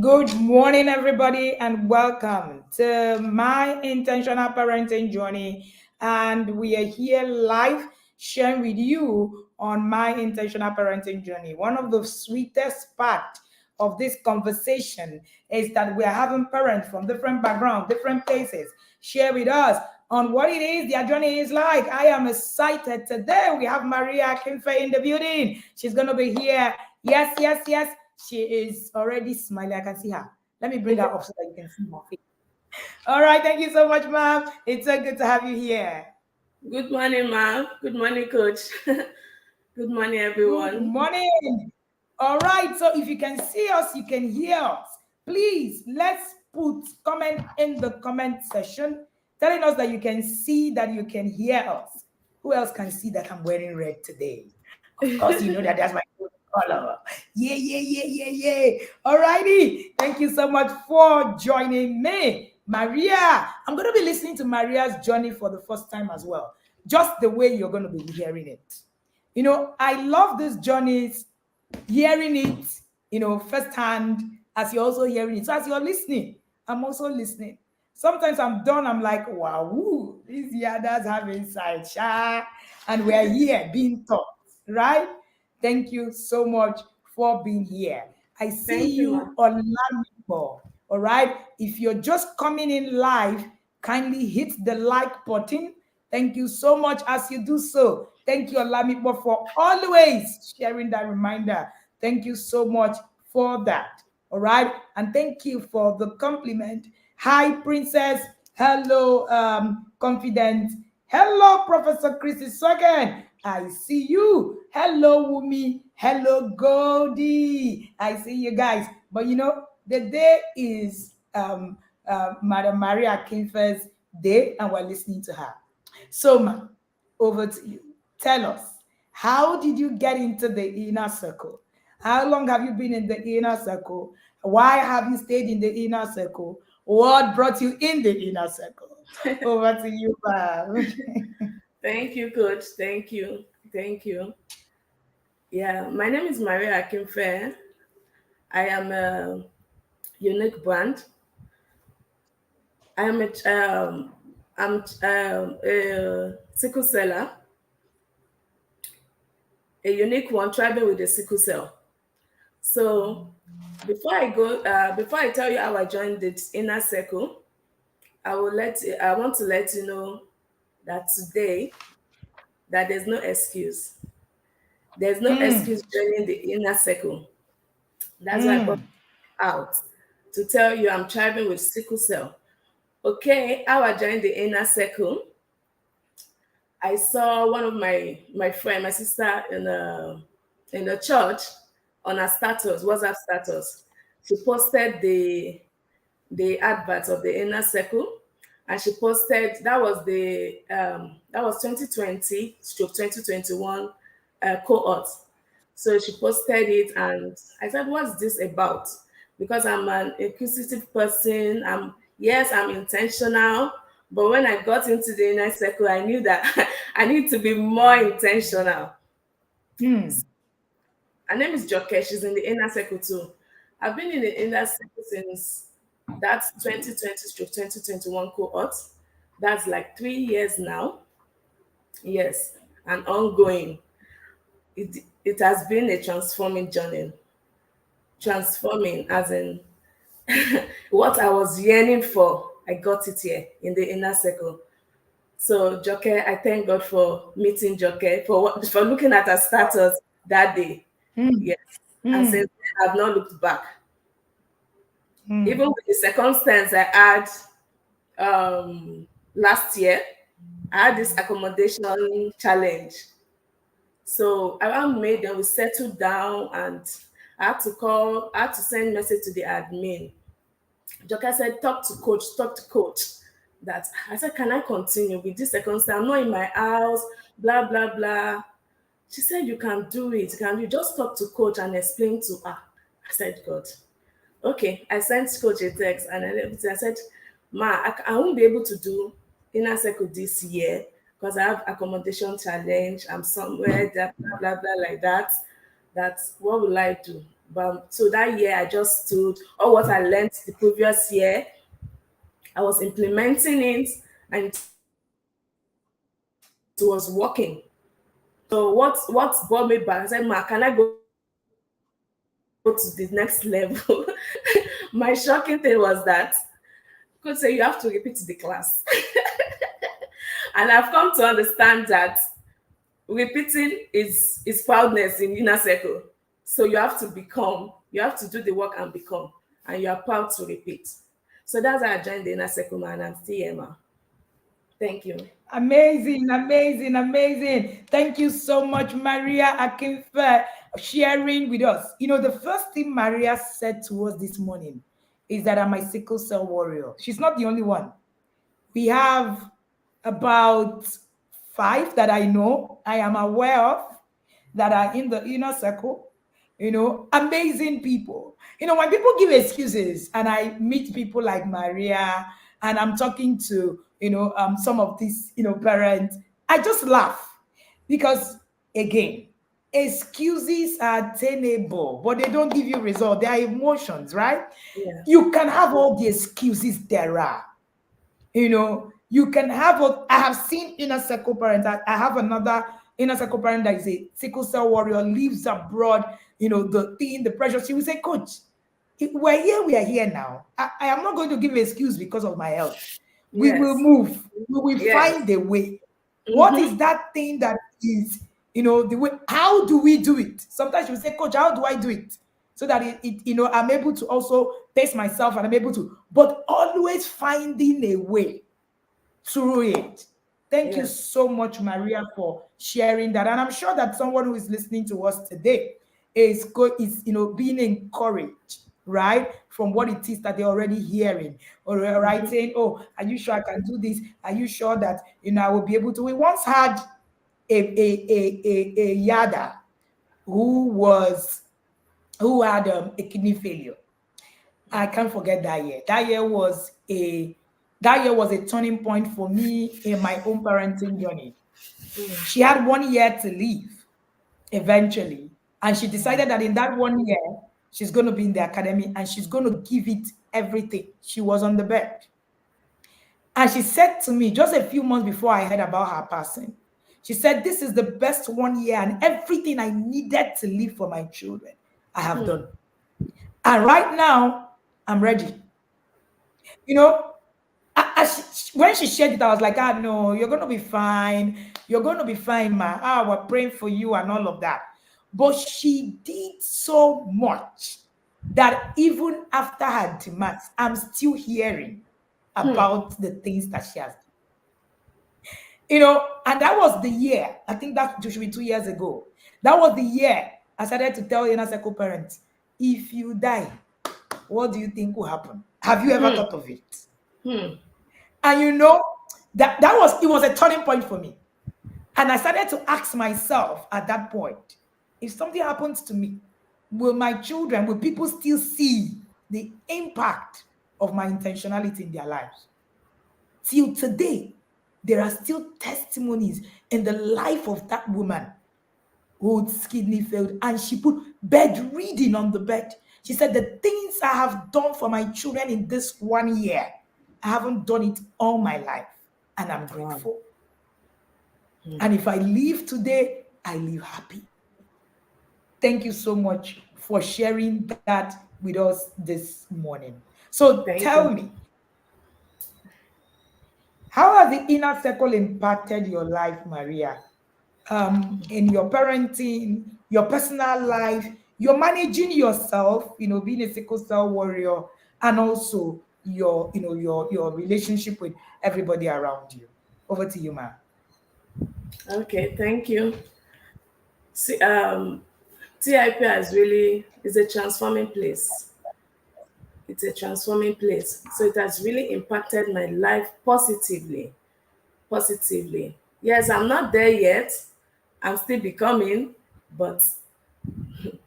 Good morning, everybody, and welcome to my intentional parenting journey. And we are here live sharing with you on my intentional parenting journey. One of the sweetest part of this conversation is that we are having parents from different backgrounds, different places, share with us on what it is their journey is like. I am excited. Today we have Maria Akinfe in the building. She's going to be here. Yes, yes, yes. She is already smiling. I can see her. Let me bring her up so that you can see her face. All right. Thank you so much, ma'am. It's so good to have you here. Good morning, ma'am. Good morning, coach. Good morning, Good everyone. morning. All right. So if you can see us, you can hear us. Please let's put comment in the comment section telling us that you can see, that you can hear us. Who else can see that I'm wearing red today? Of course, you know that that's my favorite color. Yeah, yeah, yeah, yeah, yeah. All righty. Thank you so much for joining me. Maria, I'm going to be listening to Maria's journey for the first time as well, just the way you're going to be hearing it. I love these journeys, hearing it, firsthand, as you're also hearing it. So as you're listening, I'm also listening. Sometimes I'm done, I'm like, wow, woo, these yadas have insight, sha. And we're here being taught, right? Thank you so much for being here. I see Thank you, ma'am. you on Lamibo. All right. If you're just coming in live, kindly hit the like button. Thank you so much as you do so. Thank you, Olamipo, for always sharing that reminder. Thank you so much for that. All right. And thank you for the compliment. Hi, Princess. Hello, Confident. Hello, Professor Chrissy Sogan. I see you. Hello, Wumi. Hello, Goldie. I see you guys. But the day is Madam Maria Kinfer's day, and we're listening to her. So, ma, over to you. Tell us, how did you get into the inner circle? How long have you been in the inner circle? Why have you stayed in the inner circle? What brought you in the inner circle? Over to you, ma'am. Thank you, coach. Thank you. Thank you. Yeah, my name is Maria Akinfe. I am a unique brand. I am a sickle seller, a unique one, traveling with a sickle cell. So before I tell you how I joined the inner circle, I want to let you know that today that there's no excuse. There's no Mm, excuse joining the inner circle. That's why I brought mm, out to tell you I'm thriving with sickle cell. Okay, how I joined the inner circle. I saw one of my friend, my sister in the church on her status, WhatsApp status. She posted the advert of the inner circle, and she posted that was 2020 stroke 2021 cohort. So she posted it, and I said, "What's this about?" Because I'm an inquisitive person. I'm intentional, but when I got into the inner circle, I knew that I need to be more intentional. mm. Her name is Joke. She's in the inner circle too. I've been in the inner circle since that's 2020 stroke 2021 cohort. That's like 3 years now. Yes, and ongoing. It has been a transforming journey. Transforming as in what I was yearning for, I got it here in the inner circle. So Joke, I thank God for meeting Joke, for looking at her status that day. Mm, Yes. And mm, since then I've not looked back. mm, Even with the circumstance I had last year, I had this accommodation challenge. So around May, then we settled down, and I had to send message to the admin. Joka said, talk to coach. That I said, can I continue with this circumstance? I'm not in my house, blah, blah, blah. She said, you can do it. Can you just talk to coach and explain to her? I said, God. Okay, I sent coach a text and everything. I said, Ma, I won't be able to do inner circle this year because I have accommodation challenge. I'm somewhere, that blah blah blah like that. That's what will I do? But so that year, I just stood all what I learned the previous year. I was implementing it, and it was working. So what brought me back? I said, "Ma, can I go to the next level?" My shocking thing was that coach said you have to repeat the class. And I've come to understand that repeating is proudness in inner circle. So you have to do the work and become, and you are proud to repeat. So that's how I joined the inner circle, man. I'm still here, ma. Thank you. Amazing, amazing, amazing. Thank you so much, Maria Akinfe, sharing with us. The first thing Maria said to us this morning is that I'm a sickle cell warrior. She's not the only one. We have about five that I know, I am aware of, that are in the inner circle. Amazing people. When people give excuses and I meet people like Maria and I'm talking to, some of these, parents, I just laugh because, again, excuses are attainable, but they don't give you result. They are emotions, right? Yeah. You can have all the excuses there are. You can have I have seen inner circle parents. I have another inner circle parent that is a sickle cell warrior, lives abroad. The thing, the pressure. She will say, Coach, we're here, we are here now. I am not going to give an excuse because of my health. We will Yes. move. We will Yes. find a way. What is Mm-hmm. that thing that is, the way? How do we do it? Sometimes you say, Coach, how do I do it? So that I'm able to also pace myself and I'm able to, but always finding a way through it. Thank you Yes. so much, Maria, for sharing that. And I'm sure that someone who is listening to us today is being encouraged, right, from what it is that they're already hearing, or right, Mm-hmm. saying, "Oh, are you sure I can do this? Are you sure that I will be able to?" We once had a yada who was who had a kidney failure. I can't forget that year. That year was a turning point for me in my own parenting journey. She had 1 year to live eventually, and she decided that in that 1 year she's going to be in the academy and she's going to give it everything. She was on the bed, and she said to me just a few months before I heard about her passing, she said, "This is the best 1 year, and everything I needed to live for my children, I have done. And right now, I'm ready." You know, when she shared it, I was like, "Ah, no, you're going to be fine. You're going to be fine, ma. We're praying for you and all of that." But she did so much that even after her demands, I'm still hearing about the things that she has done. And that was the year, I think that should be 2 years ago. That was the year I started to tell inner circle parents, if you die, what do you think will happen? Have you ever thought of it? Hmm. And it was a turning point for me. And I started to ask myself at that point, if something happens to me, will people still see the impact of my intentionality in their lives? Till today, there are still testimonies in the life of that woman whose kidney failed, and she put bed reading on the bed. She said, "The things I have done for my children in this 1 year, I haven't done it all my life, and I'm Wow. grateful. And if I live today, I live happy." Thank you so much for sharing that with us this morning. So Thank tell you. me, how has the inner circle impacted your life, Maria? In your parenting, your personal life, you're managing yourself, being a sickle cell warrior, and also your relationship with everybody around you. Over to you, ma. Okay. Thank you. See, TIP is a transforming place. It's a transforming place. So it has really impacted my life positively. Positively. Yes, I'm not there yet. I'm still becoming, but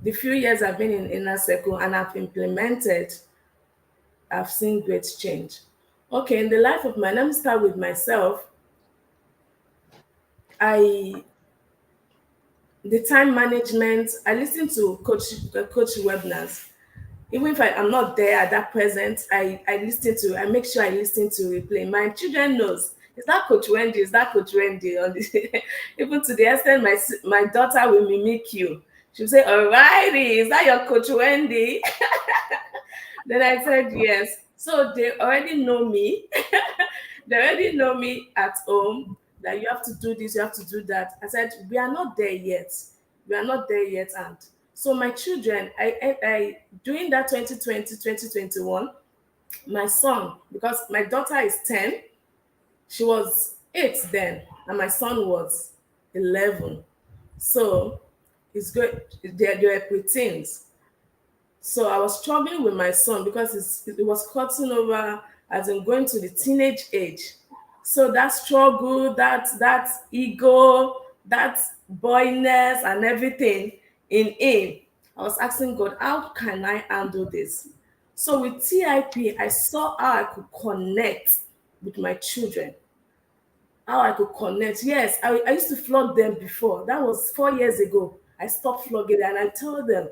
the few years I've been in inner circle and I've implemented, I've seen great change. Okay, in the life of my, let me start with myself. I the time management. I listen to coach webinars. Even if I'm not there at that present, I make sure I listen to replay. My children knows, is that Coach Wendy, is that Coach Wendy on this. Even to the extent my daughter will mimic you. She'll say, all righty, is that your Coach Wendy? Then I said yes. So they already know me. They already know me at home, that you have to do this, you have to do that. I said, we are not there yet. We are not there yet. And so my children, I during that 2020, 2021, my son, because my daughter is 10, she was 8 then, and my son was 11. So it's good. They were preteens. So I was struggling with my son because it was cutting over as in going to the teenage age. So that struggle, that ego, that boyness and everything in him, I was asking God, how can I handle this? So with TIP, I saw how I could connect with my children, how I could connect. Yes, I used to flog them before. That was 4 years ago. I stopped flogging them, and I told them,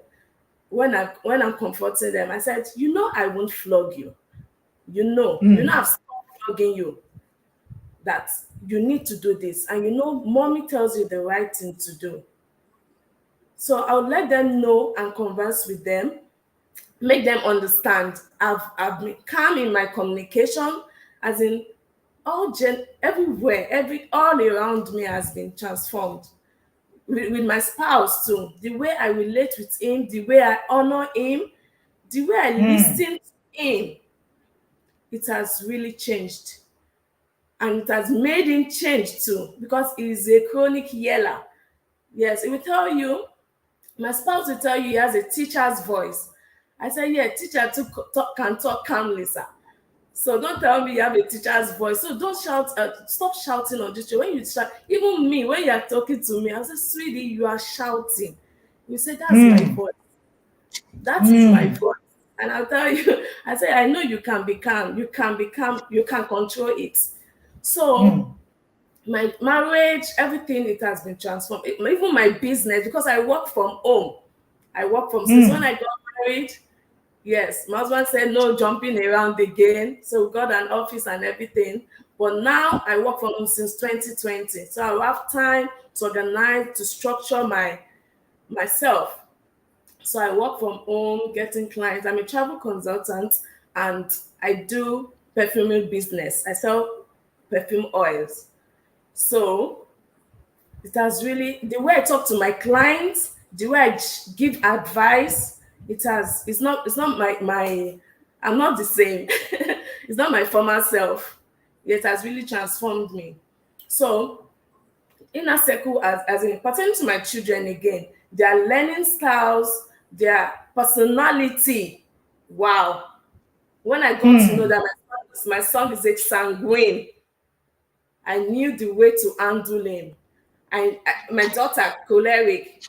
when I'm comforting them, I said, I won't flog you. I've stopped flogging you, that you need to do this. And mommy tells you the right thing to do. So I'll let them know and converse with them, make them understand. I've been calm in my communication, as in everywhere, all around me has been transformed. With my spouse too, the way I relate with him, the way I honor him, the way I listen to him, it has really changed. And it has made him change too, because he's a chronic yeller. Yes, he will tell you, my spouse will tell you he has a teacher's voice. I said, yeah, teacher too can talk calmly, sir. So don't tell me you have a teacher's voice. So don't shout, stop shouting on this show. When you shout, even me, when you are talking to me, I say, sweetie, you are shouting. You say, that's my voice. That is my voice. And I'll tell you, I say, I know you can be calm. You can be calm. You can control it. So my marriage, everything, it has been transformed. Even my business, because I work from home. I work from, since when I got married, yes, my husband said no jumping around again. So we got an office and everything. But now I work from home since 2020. So I have time to organize, to structure myself. So I work from home, getting clients. I'm a travel consultant, and I do perfuming business. I sell perfume oils. So it has really, the way I talk to my clients, the way I give advice, it's not my I'm not the same. It's not my former self. It has really transformed me. So inner circle, as in pertaining to my children again, their learning styles, their personality. Wow. When I got to know that my son is a sanguine, I knew the way to handle him. My daughter, choleric,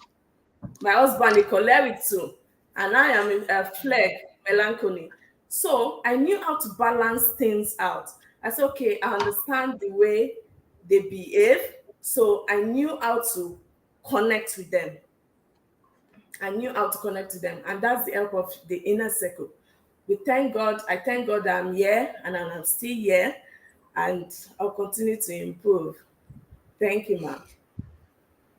my husband, a choleric too, and I am a flag, melancholy. So I knew how to balance things out. I said, okay, I understand the way they behave, so I knew how to connect with them. I knew how to connect to them, and that's the help of the inner circle. We thank God. I thank God that I'm here and I'm still here, and I'll continue to improve. Thank you, ma'am.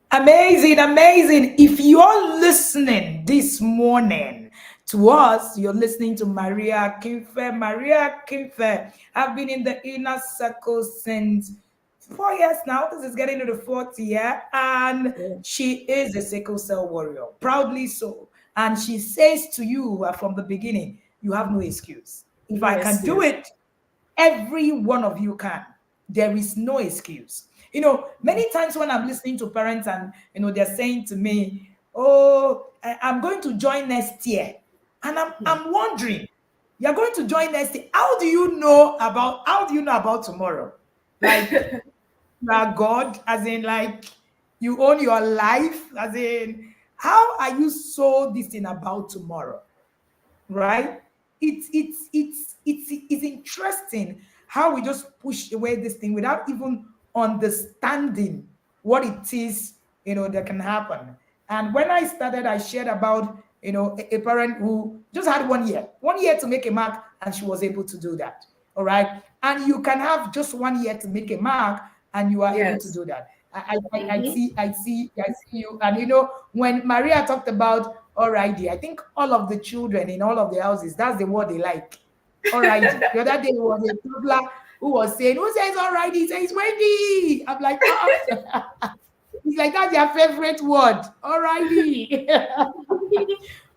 Amazing, amazing. If you're listening this morning to us, you're listening to Maria Akinfe. Maria Akinfe. I've been in the inner circle since 4 years now. This is getting to the fourth year. And Yeah. she is a sickle cell warrior, proudly so. And she says to you from the beginning, you have no excuse. If No I can do excuse. it, every one of you can. There is no excuse. Many times when I'm listening to parents and they're saying to me, "Oh, I'm going to join next year," and I'm wondering, you're going to join next year. How do you know about tomorrow? Like you are God, as in like you own your life, as in how are you so this thing about tomorrow? Right? It's interesting how we just push away this thing without even understanding what it is, that can happen. And when I started, I shared about a parent who just had 1 year to make a mark, and she was able to do that. All right. And you can have just 1 year to make a mark, and you are able to Yes. do that. I Mm-hmm. see you. And when Maria talked about alrighty, I think all of the children in all of the houses, that's the word they like. Alrighty. The other day was a toddler who was saying, "Who says alrighty?" He says Wendy. I'm like, He's like, that's your favorite word. Alrighty.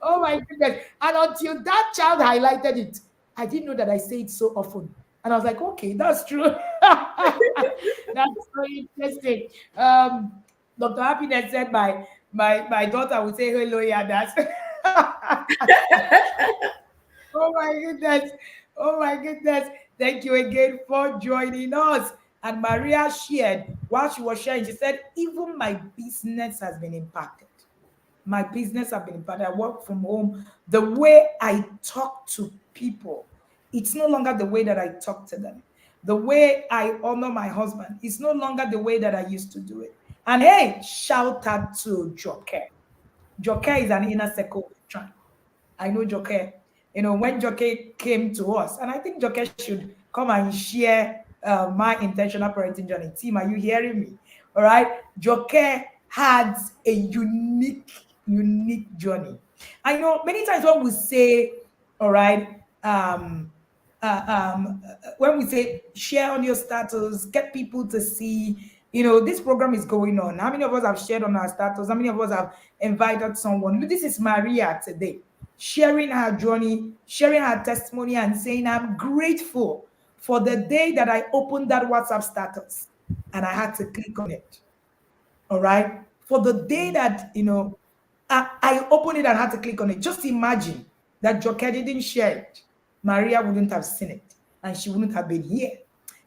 Oh my goodness. And until that child highlighted it, I didn't know that I say it so often. And I was like, okay, that's true. That's so interesting. Dr. Happiness said my daughter would say hello, yeah, that's oh my goodness. Oh my goodness. Thank you again for joining us. And Maria shared, while she was sharing, she said, even my business has been impacted. My business have been impacted. I work from home. The way I talk to people, it's no longer the way that I talk to them. The way I honor my husband, it's no longer the way that I used to do it. And hey, shout out to Joke. Joke is an inner circle veteran. I know Joke. When Joke came to us, and I think Joke should come and share my intentional parenting journey. Team, are you hearing me? All right. Joke had a unique journey. I know many times when we say, all right, um, when we say share on your status, get people to see, this program is going on. How many of us have shared on our status? How many of us have invited someone? This is Maria today, sharing her journey, sharing her testimony, and saying, I'm grateful for the day that I opened that WhatsApp status and I had to click on it. All right. For the day that, I opened it and had to click on it. Just imagine that Joke didn't share it. Maria wouldn't have seen it and she wouldn't have been here.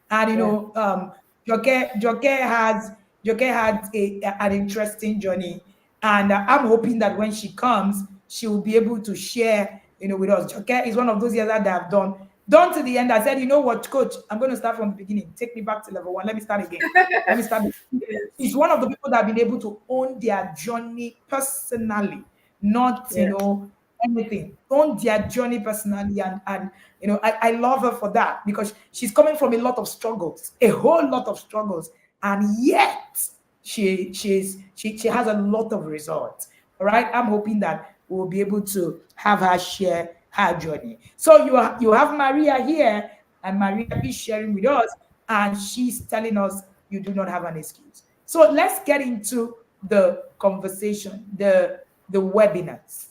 And Yeah. Joke Joke has Joke had an interesting journey, and I'm hoping that when she comes, she will be able to share, with us. Joke is one of those years that I've done to the end. I said, you know what, coach, I'm going to start from the beginning. Take me back to level one. Let me start again. Let me start. She's Yes. one of the people that have been able to own their journey personally, not Yes. anything. Own their journey personally, and I love her for that because she's coming from a lot of struggles, a whole lot of struggles, and yet she has a lot of results. All right, I'm hoping that we'll be able to have her share her journey. So you have Maria here, and Maria is sharing with us, and she's telling us you do not have an excuse. So let's get into the conversation, the webinars.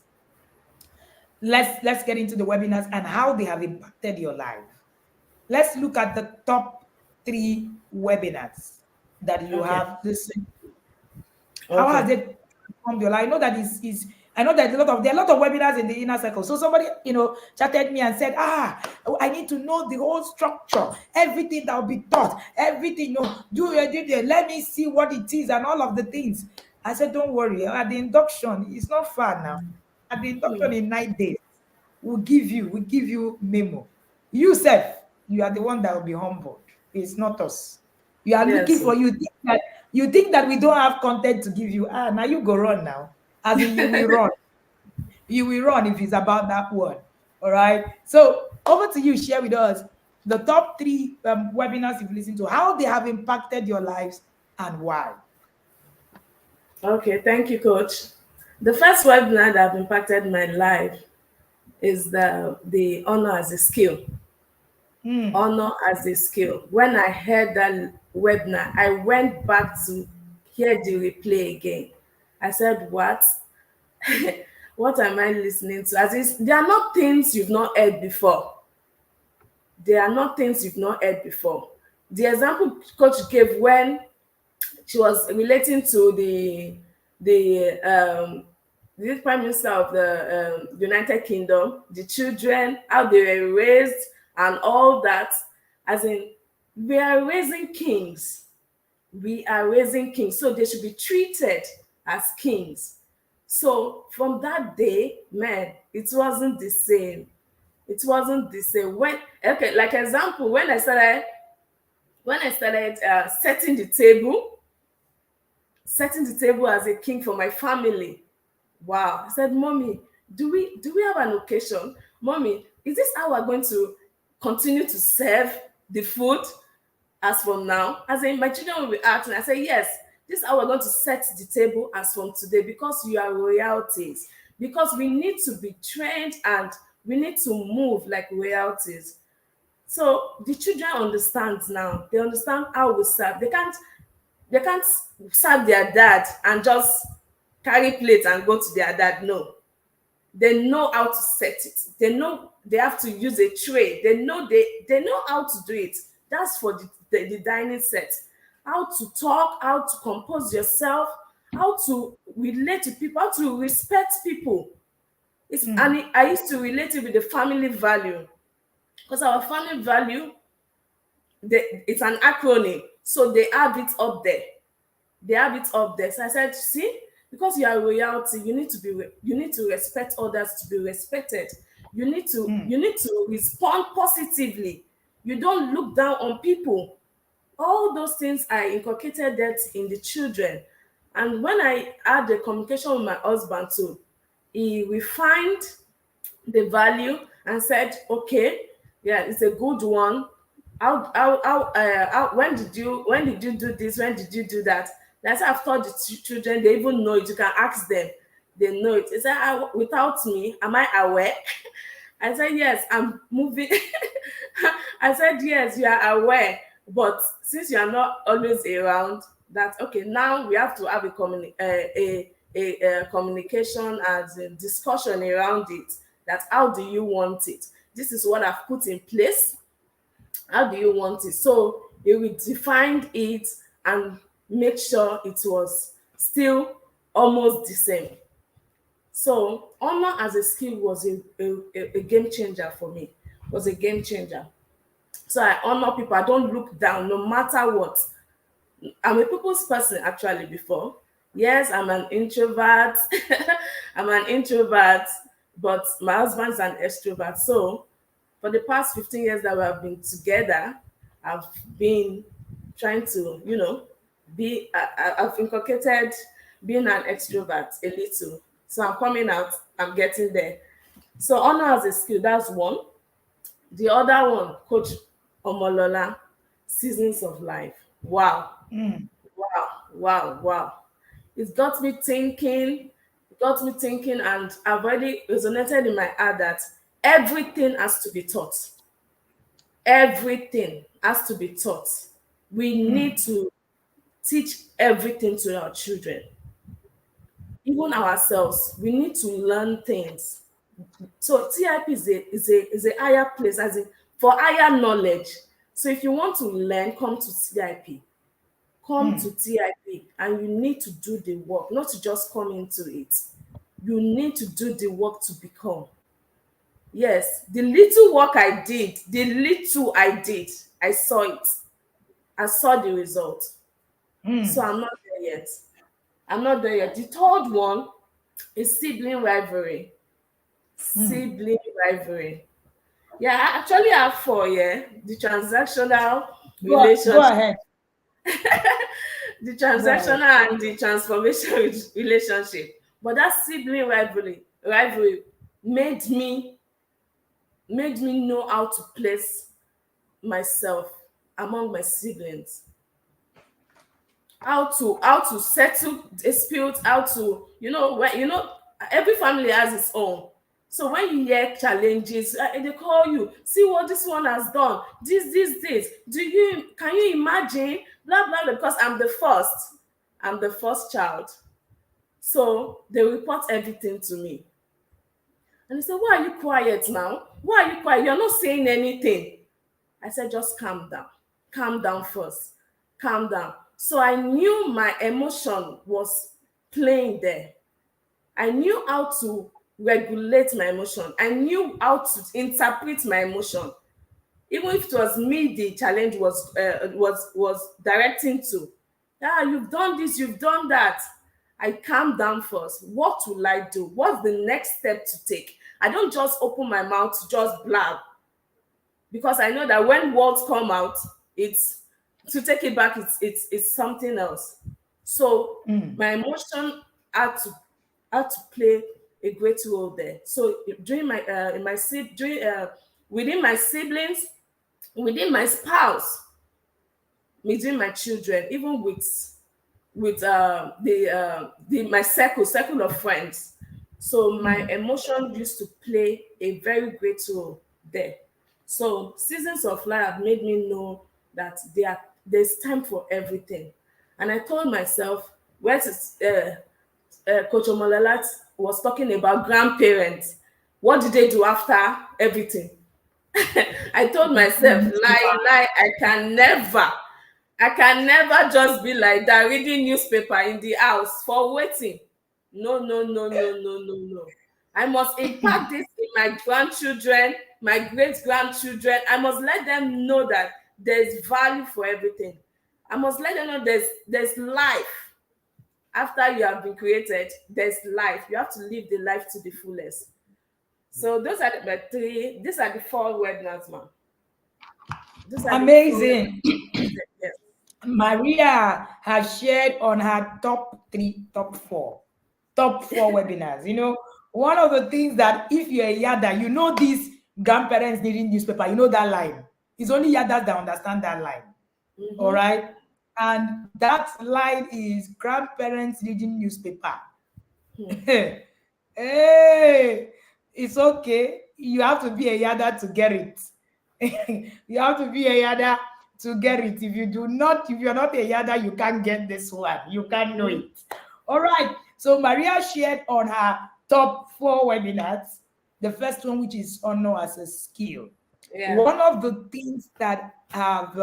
Let's get into the webinars and how they have impacted your life. Let's look at the top 3 webinars that you Okay. have listened. How has Okay. it transformed your life? I know that is I know that there are a lot of webinars in the inner circle. So somebody, chatted me and said, I need to know the whole structure, everything that will be taught, everything, let me see what it is and all of the things. I said, don't worry. At the induction, it's not far now. At the induction in 9 days, we give you memo. You self, you are the one that will be humbled. It's not us. You are looking Yes. for you think that we don't have content to give you. Now you go run now. As in you will run. You will run if it's about that word. All right. So over to you. Share with us the top 3 webinars you've listened to, how they have impacted your lives and why. Okay. Thank you, Coach. The first webinar that have impacted my life is the honor as a skill. Hmm. Honor as a skill. When I heard that webinar, I went back to hear the replay again. I said, "What? What am I listening to?" As is, there are not things you've not heard before. There are not things you've not heard before. The example Coach gave when she was relating to the prime minister of the United Kingdom, the children, how they were raised, and all that. As in, we are raising kings. We are raising kings, so they should be treated as kings. So from that day, man, it wasn't the same. It wasn't the same. When okay, like example, when I started setting the table, setting the table as a king for my family. Wow. I said, Mommy, do we have an occasion? Mommy, is this how we're going to continue to serve the food as from now? As in, my children will be asking. I say, yes, this is how we're going to set the table as from today, because you are royalties. Because we need to be trained and we need to move like royalties. So the children understand now. They understand how we serve. They can't serve their dad and just carry plate and go to their dad. No, they know how to set it. They know they have to use a tray. They know how to do it. That's for the dining set. How to talk, how to compose yourself, how to relate to people, how to respect people. I used to relate it with the family value, because our family value, it's an acronym, so they have it up there. They have it up there. So I said, see, because you are royalty, you need to respect others to be respected. You need to respond positively. You don't look down on people. All those things, I inculcated that in the children. And when I had the communication with my husband too, he refined the value and said, okay, yeah, it's a good one. When did you do this? When did you do that? That's after the children, they even know it. You can ask them. They know it. He said, without me, am I aware? I said, yes, I'm moving. I said, yes, you are aware. But since you are not always around, that okay, now we have to have a communication and a discussion around it. That how do you want it? This is what I've put in place. How do you want it? So he will define it and make sure it was still almost the same. So honor as a skill was a game changer for me. Was a game changer. So I honor people. I don't look down no matter what. I'm a people's person actually before. Yes, I'm an introvert. I'm an introvert, but my husband's an extrovert. So for the past 15 years that we have been together, I've been trying to, I've inculcated being an extrovert a little. So I'm coming out, I'm getting there. So honor as a skill, that's one. The other one, Coach Omolola, Seasons of Life. Wow, wow, wow, wow. It got me thinking, and I've already resonated in my heart that everything has to be taught. Everything has to be taught. We need to teach everything to our children, even ourselves. We need to learn things. So TIP is a higher place, as in for higher knowledge. So if you want to learn, come to TIP. Come to TIP, and you need to do the work, not to just come into it. You need to do the work to become. Yes, the little work I did, I saw it. I saw the result. So I'm not there yet. I'm not there yet. The third one is sibling rivalry. Sibling rivalry. Yeah, I actually have four, yeah. The transactional Go relationship, ahead. the Go ahead. transactional and the transformation relationship. But that sibling rivalry made me know how to place myself among my siblings, how to settle disputes, how to, every family has its own. So when you hear challenges, they call you, see what this one has done, this, can you imagine, blah blah blah, because I'm the first child. So they report everything to me, and they say, why are you quiet now? Why are you quiet? You're not saying anything. I said, just calm down. Calm down first. Calm down. So I knew my emotion was playing there. I knew how to regulate my emotion. I knew how to interpret my emotion. Even if it was me, the challenge was directing to. Yeah, you've done this, you've done that. I calm down first. What will I do? What's the next step to take? I don't just open my mouth to just blab, because I know that when words come out, it's to take it back. It's something else. So Mm. my emotion had to had to play a great role there. So during my in my during within my siblings, within my spouse, within my children, even with the my circle of friends. So my Mm. emotion used to play a very great role there. So seasons of life have made me know that there's time for everything. And I told myself, Coach Omolalat was talking about grandparents. What did they do after everything? I told myself, lie, lie, I can never just be like that, reading newspaper in the house for waiting. No, no, no, no, no, no, no. I must impact this in my grandchildren, my great grandchildren. I must let them know that there's value for everything. I must let them know there's life after you have been created. There's life. You have to live the life to the fullest. So those are the three. These are the four webinars, man. Those are the four Amazing. webinars. Yes. Maria has shared on her top three, top four webinars. One of the things that if you're a yada, these grandparents needing newspaper, that line. It's only yadas that understand that line. All Mm-hmm. right. And that line is grandparents reading newspaper. Hmm. Hey, it's okay. You have to be a yada to get it. You have to be a yada to get it. If you're not a yada, you can't get this one. You can't know Mm-hmm. it. All right. So Maria shared on her top four webinars. The first one, which is honor as a skill. Yeah. One of the things that have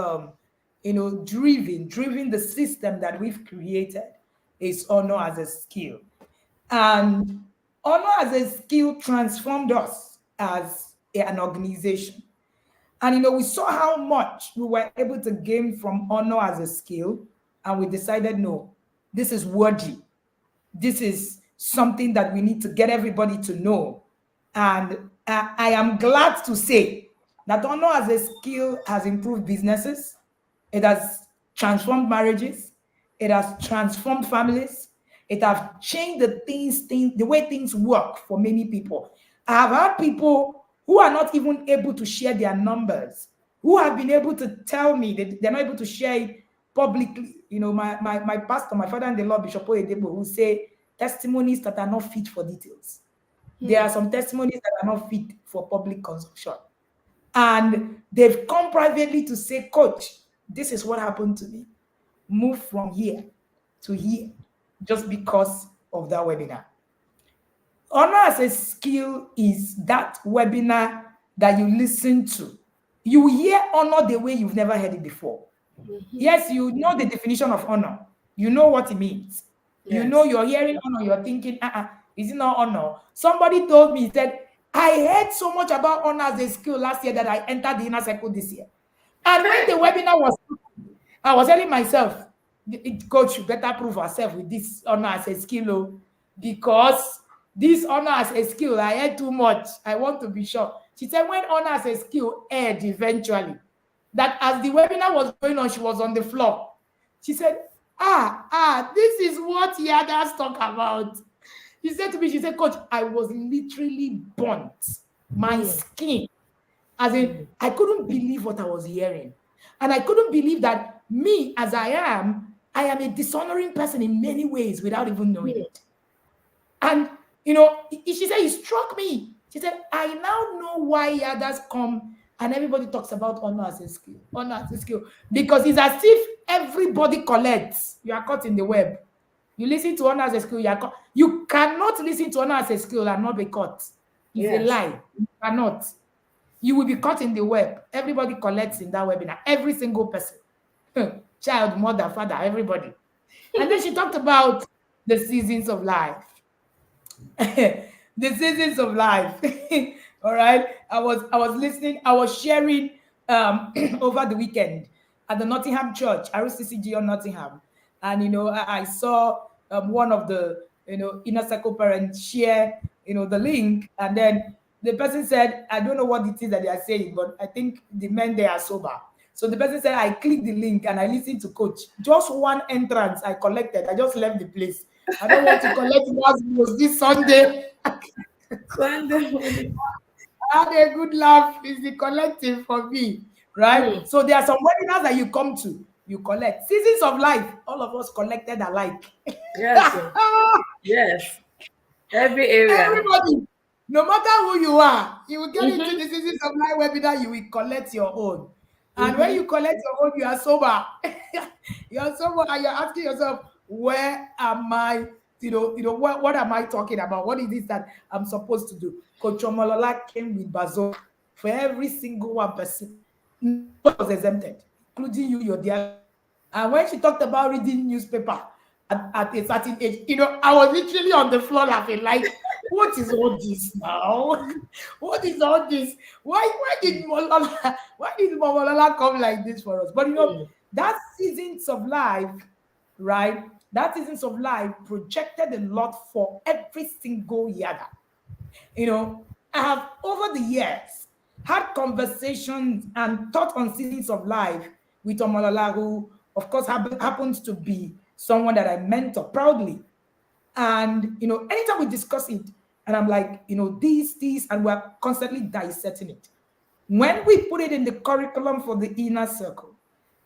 driven the system that we've created is honor as a skill. And honor as a skill transformed us as an organization. And we saw how much we were able to gain from honor as a skill, and we decided, no, this is worthy. This is something that we need to get everybody to know. And I am glad to say that honor as a skill has improved businesses, it has transformed marriages, it has transformed families, it has changed the way things work for many people. I have had people who are not even able to share their numbers, who have been able to tell me that they're not able to share it publicly. My pastor, my father in the Lord, Bishop Oyedepo, who say testimonies that are not fit for details. There Hmm. are some testimonies that are not fit for public consumption. And they've come privately to say, Coach, this is what happened to me. Move from here to here just because of that webinar. Honor as a skill is that webinar that you listen to. You hear honor the way you've never heard it before. Mm-hmm. Yes, you know the definition of honor. You know what it means. Yes. You're hearing honor, you're thinking, is it not honor? Somebody told me, he said, I heard so much about honor as a skill last year that I entered the inner circle this year. And when the webinar was, I was telling myself, Coach, you better prove ourselves with this honor as a skill, because this honor as a skill, I heard too much. I want to be sure. She said, when honor as a skill aired eventually, that as the webinar was going on, she was on the floor. She said, this is what Yadas talk about. She said to me, she said, Coach, I was literally burnt. My Hmm. skin, as in, Hmm. I couldn't believe what I was hearing. And I couldn't believe that me, as I am a dishonoring person in many ways without even knowing Hmm. it. And she said, it struck me. She said, I now know why others come and everybody talks about honor as a skill. Honor as a skill. Because it's as if everybody collects. You are caught in the web. You listen to honor as a skill, you cannot listen to honor as a skill and not be caught. It's a Yes. lie. You cannot. You will be caught in the web. Everybody collects in that webinar. Every single person. Child, mother, father, everybody. And then she talked about the seasons of life. The seasons of life. All right. I was listening, I was sharing over the weekend at the Nottingham Church, RCCG on Nottingham. And I saw one of the inner circle parents share the link, and then the person said, I don't know what it is that they are saying, but I think the men they are sober. So the person said, I clicked the link and I listened to coach. Just one entrance I collected. I just left the place. I don't want to collect last this Sunday. Sunday morning. I had a good laugh. It's the collective for me, right? Hmm. So there are some webinars that you come to, you collect. Seasons of life, all of us collected alike. Yes, sir. Yes. Every area. Everybody, no matter who you are, you will get into Mm-hmm. the seasons of life webinar, you will collect your own. And when Mm-hmm. you collect your own, you are sober. You are sober and you're asking yourself, where am I? What am I talking about? What is this that I'm supposed to do? Coach Omolola came with bazooka for every single one person. Nobody was exempted, including you, your dear sister. And when she talked about reading newspaper at a certain age, I was literally on the floor laughing, like, what is all this now? What is all this? Why did Momolola come like this for us? But that seasons of life, right? That seasons of life projected a lot for every single year. I have over the years had conversations and thought on seasons of life with Omolola, who, of course, happens to be someone that I mentor proudly. And, anytime we discuss it, and I'm like, this, and we're constantly dissecting it. When we put it in the curriculum for the inner circle,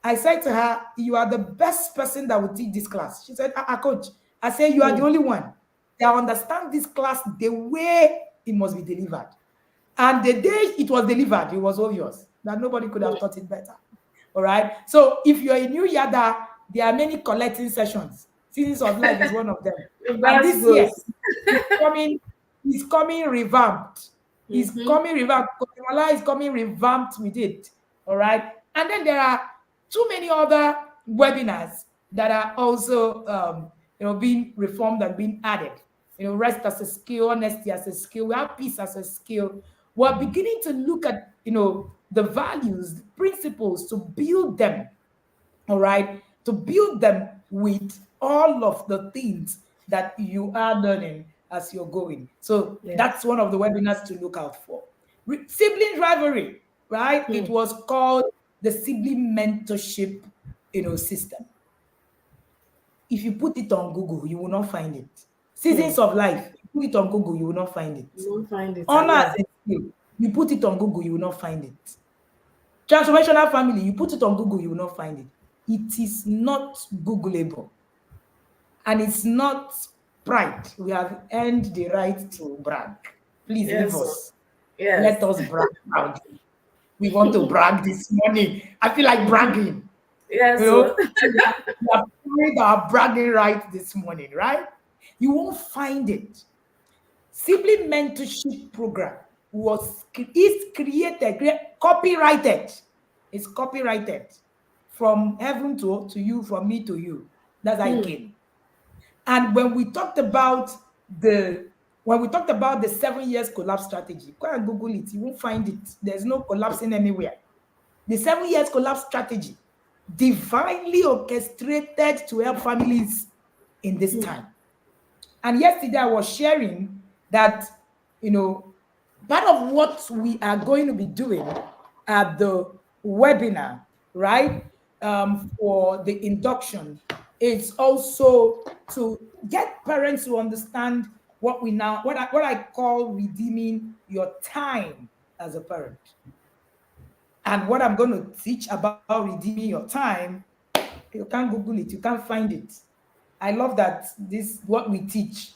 I said to her, you are the best person that will teach this class. She said, coach. I said, you are the Mm. only one that understand this class the way it must be delivered. And the day it was delivered, it was obvious that nobody could have taught it better. All right. So if you're a new yada, there are many collecting sessions. Seasons of life is one of them. And Reverse this year, goes. it's coming, it's coming revamped. It's Mm-hmm. coming revamped. Kotimala is coming revamped with it. All right. And then there are too many other webinars that are also being reformed and being added. Rest as a skill, honesty as a skill, we have peace as a skill. We're beginning to look at the values, the principles to build them, all right, to build them with all of the things that you are learning as you're going. So that's Yes. one of the webinars to look out for. Sibling rivalry, right? It Hmm. was called the sibling mentorship system. If you put it on Google, you will not find it. Hmm. Seasons of life, you put it on Google, you will not find it. You won't find it at Honor as all. a skill, you put it on Google, you will not find it. Transformational family, you put it on Google, you will not find it. It is not Googleable. And it's not pride. We have earned the right to brag. Please leave Yes, sir. us. Let Yes. us brag proudly. We want to brag this morning. I feel like Mm-hmm. bragging. Yes, sir. So we have carried our bragging right this morning, right? You won't find it. Sibling mentorship program is copyrighted. It's copyrighted from heaven to you, from me to you. That's how it Hmm. came. And the when we talked about the 7 years collapse strategy, go and Google it. You won't find it. There's no collapsing anywhere. The 7 years collapse strategy, divinely orchestrated to help families in this Hmm. time. And yesterday I was sharing that, you know, part of what we are going to be doing at the webinar, right, for the induction is also to get parents to understand what I call redeeming your time as a parent. And what I'm going to teach about redeeming your time, you can't Google it, you can't find it. I love that this what we teach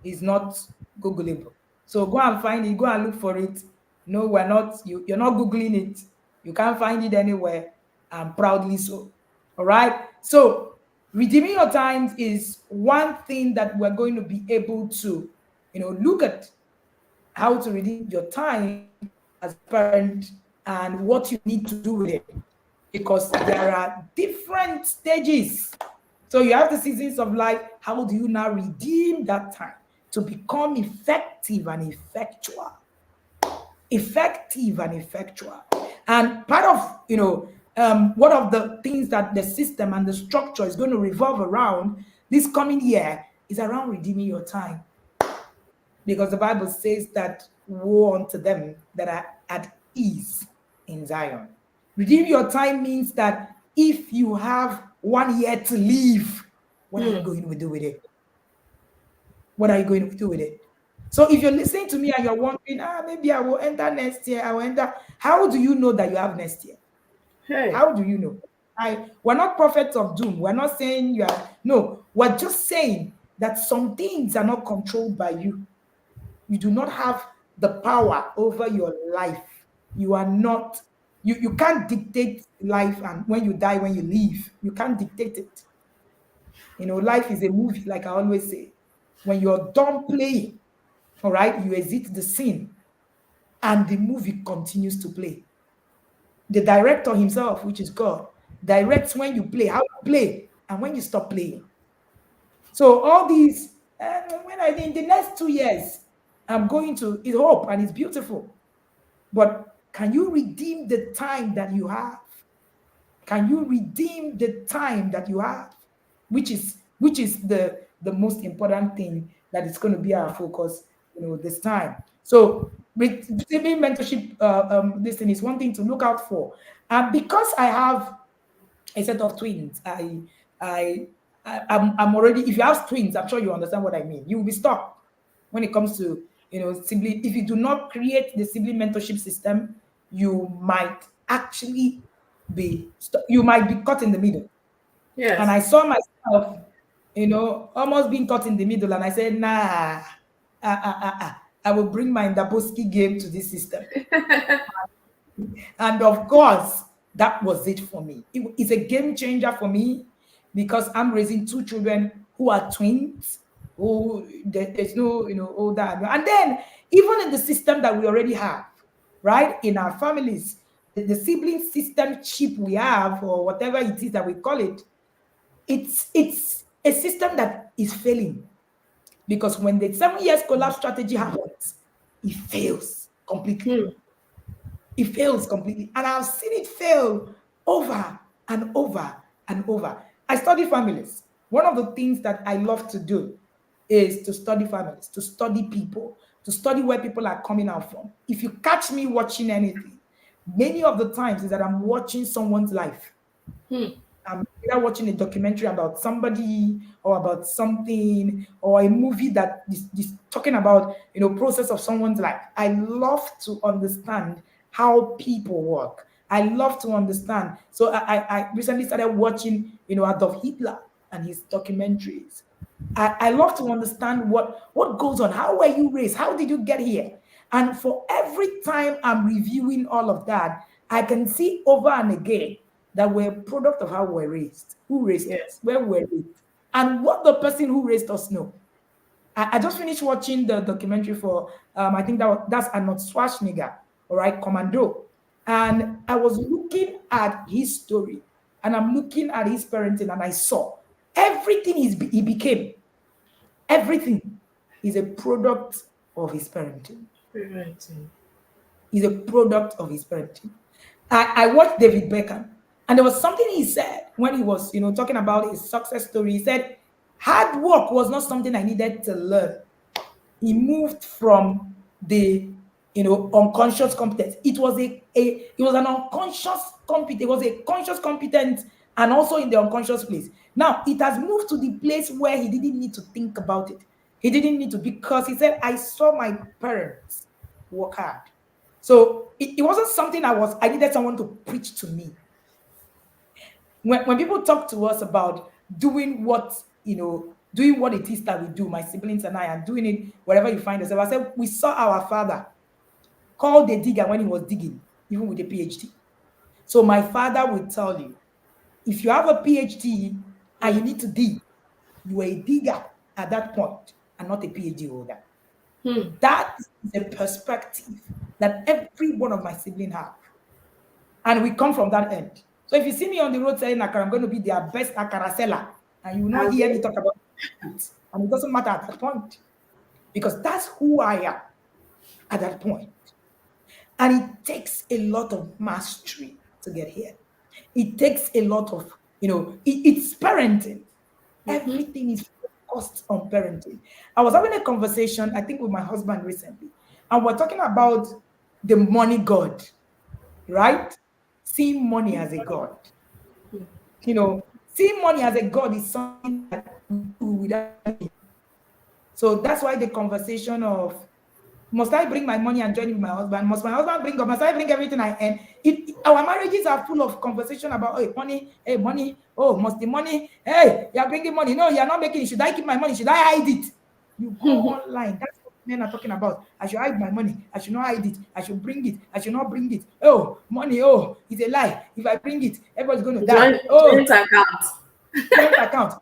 is not Googleable. So go and find it, go and look for it. No, we're not, you're not Googling it. You can't find it anywhere, and proudly so. All right. So redeeming your times is one thing that we're going to be able to, look at how to redeem your time as a parent and what you need to do with it, because there are different stages. So you have the seasons of life. How do you now redeem that time to become effective and effectual? Effective and effectual. And part of, one of the things that the system and the structure is going to revolve around this coming year is around redeeming your time. Because the Bible says that woe unto them that are at ease in Zion. Redeem your time means that if you have 1 year to live, what are you Hmm. going to do with it? What are you going to do with it? So if you're listening to me and you're wondering, maybe I will enter next year, I will enter. How do you know that you have next year? Hey. How do you know? We're not prophets of doom. We're not saying you are, no, we're just saying that some things are not controlled by you. You do not have the power over your life. You are not, you can't dictate life, and when you die, when you leave, you can't dictate it. Life is a movie, like I always say. When you're done playing, all right, you exit the scene and the movie continues to play. The director himself, which is God, directs when you play, how you play, and when you stop playing. So all these, when I in the next 2 years, I'm going to it's hope and it's beautiful. But can you redeem the time that you have? Can you redeem the time that you have? Which is the most important thing that is going to be our focus, this time. So receiving mentorship, this thing is one thing to look out for. And because I have a set of twins, I, I'm already. If you have twins, I'm sure you understand what I mean. You will be stuck when it comes to sibling. If you do not create the sibling mentorship system, you might actually be stuck. You might be caught in the middle. And Yes. I saw myself, almost being caught in the middle, and I said, nah, I will bring my Ndaboski game to this system. And of course, that was it for me. It's a game changer for me because I'm raising two children who are twins, who there's no, older. And then, even in the system that we already have, right, in our families, the sibling system chip we have, or whatever it is that we call it, it's a system that is failing because when the 7 years collapse strategy happens, it fails completely. Hmm. It fails completely. And I've seen it fail over and over and over. I study families. One of the things that I love to do is to study families, to study people, to study where people are coming out from. If you catch me watching anything, many of the times is that I'm watching someone's life. Hmm. I'm either watching a documentary about somebody or about something or a movie that is talking about process of someone's life. I love to understand how people work. I love to understand. So I recently started watching Adolf Hitler and his documentaries. I love to understand what goes on. How were you raised? How did you get here? And for every time I'm reviewing all of that, I can see over and again that we're a product of how we're raised. Who raised Yes. us? Where we were raised? And what the person who raised us know. I just finished watching the documentary for I think that's Arnold Schwarzenegger, all right, Commando. And I was looking at his story and I'm looking at his parenting and I saw everything he became. Everything is a product of his parenting. Parenting. Is a product of his parenting. I watched David Beckham, and there was something he said when he was, talking about his success story. He said, hard work was not something I needed to learn. He moved from the unconscious competence. It was an unconscious competence. It was a conscious competence and also in the unconscious place. Now it has moved to the place where he didn't need to think about it. He didn't need to, because he said, I saw my parents work hard. So it wasn't something I needed someone to preach to me. When people talk to us about doing what it is that we do, my siblings and I, and doing it wherever you find yourself. I said, we saw our father called a digger when he was digging, even with a PhD. So my father would tell you, if you have a PhD and Hmm. you need to dig, you are a digger at that point and not a PhD holder. Hmm. That is a perspective that every one of my siblings have. And we come from that end. So if you see me on the road saying akara, I'm going to be their best akara seller, and you will not hear me Abi? talk about it. And it doesn't matter at that point because that's who I am at that point. And it takes a lot of mastery to get here. It takes a lot of, it's parenting. Mm-hmm. Everything is focused on parenting. I was having a conversation, I think, with my husband recently, and we're talking about the money god, right? seeing money as a god. Seeing money as a god is something that we do without knowing. So that's why the conversation of, must I bring my money and join with my husband? Must my husband bring up? Must I bring everything I earn? Our marriages are full of conversation about, hey, money, oh, must the money, hey, you're bringing money. No, you're not making it. Should I keep my money? Should I hide it? You go online. That's what men are talking about. I should hide my money. I should not hide it. I should bring it. I should not bring it. Oh, money, oh, it's a lie. If I bring it, everybody's going to die. Oh, Joint account. joint account.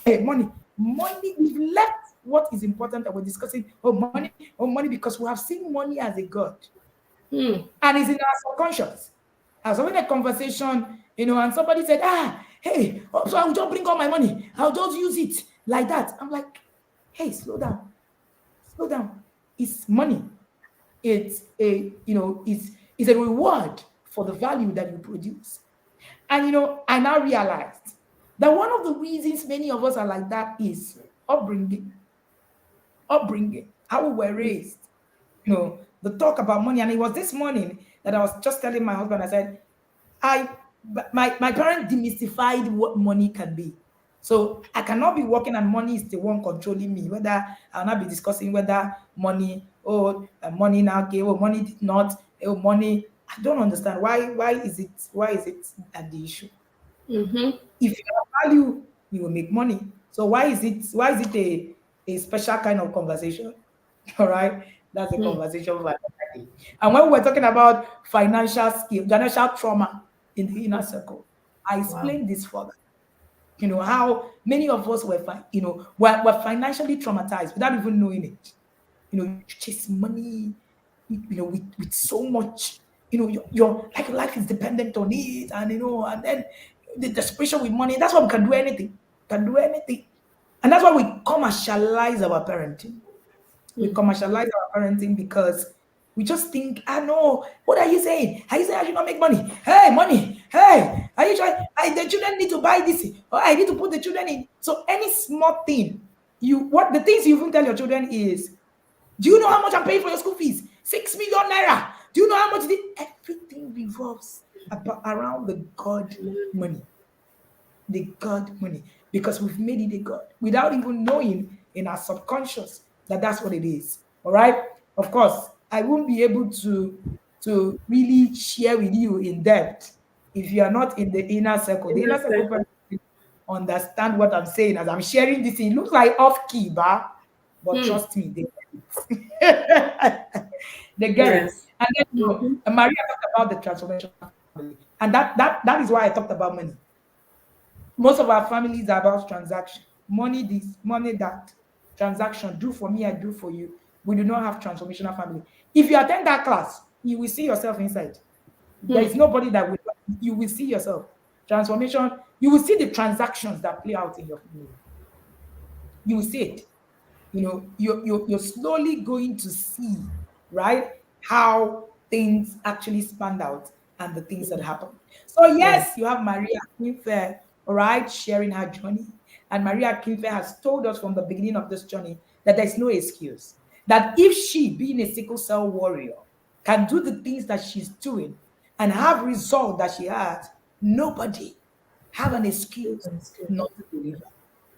Hey, money. We've left what is important that we're discussing. Oh, money, because we have seen money as a god, Hmm. and it's in our subconscious. I was having a conversation, and somebody said, hey, so I'll just bring all my money. I'll just use it like that. I'm like, hey, slow down, slow down. It's money. It's a reward for the value that you produce. And I now realized that one of the reasons many of us are like that is upbringing. Upbringing, how we were raised. The talk about money. And it was this morning that I was just telling my husband, I said, I my parents demystified what money can be. So I cannot be working and money is the one controlling me. Whether I'll not be discussing whether money, money now, okay, money did not, money. I don't understand why is it at the issue? Mm-hmm. If you have value, you will make money. So why is it a special kind of conversation? All right. That's a Hmm. conversation for another day. And when we were talking about financial skill, financial trauma in the inner circle, I Wow. explained this further. How many of us were financially traumatized without even knowing it. You chase money, with so much, your like life is dependent on it, and then the desperation with money. That's why we can do anything. Can do anything. And that's why we commercialize our parenting. We Hmm. commercialize our parenting because we just think, I know. What are you saying? Are you saying I should not make money? Hey, money. Hey, are you trying? The children need to buy this. Or I need to put the children in. So any small thing, the things you even tell your children is, do you know how much I'm paying for your school fees? 6 million naira. Do you know how much everything revolves around the God money, the God money, because we've made it a God without even knowing in our subconscious that that's what it is. All right. Of course, I won't be able to really share with you in depth if you are not in the inner circle. The Inner inner circle circle. person will understand what I'm saying as I'm sharing this. It looks like off key, but Hmm. trust me, they get it. They get it. Yes. And then Mm-hmm. Maria talked about the transformational family, and that is why I talked about money. Most of our families are about transaction. Money this, money that. Transaction. Do for me, I do for you. We do not have transformational family. If you attend that class, you will see yourself inside. There Hmm. is nobody that will. You will see yourself. Transformation. You will see the transactions that play out in your family. You will see it. You're slowly going to see, right, how things actually stand out and the things that happen. So Yeah. yes, you have Maria Akinfe, all right, sharing her journey. And Maria Akinfe has told us from the beginning of this journey that there's no excuse. That if she, being a sickle cell warrior, can do the things that she's doing and have result that she has, nobody have an excuse That's good. not to deliver.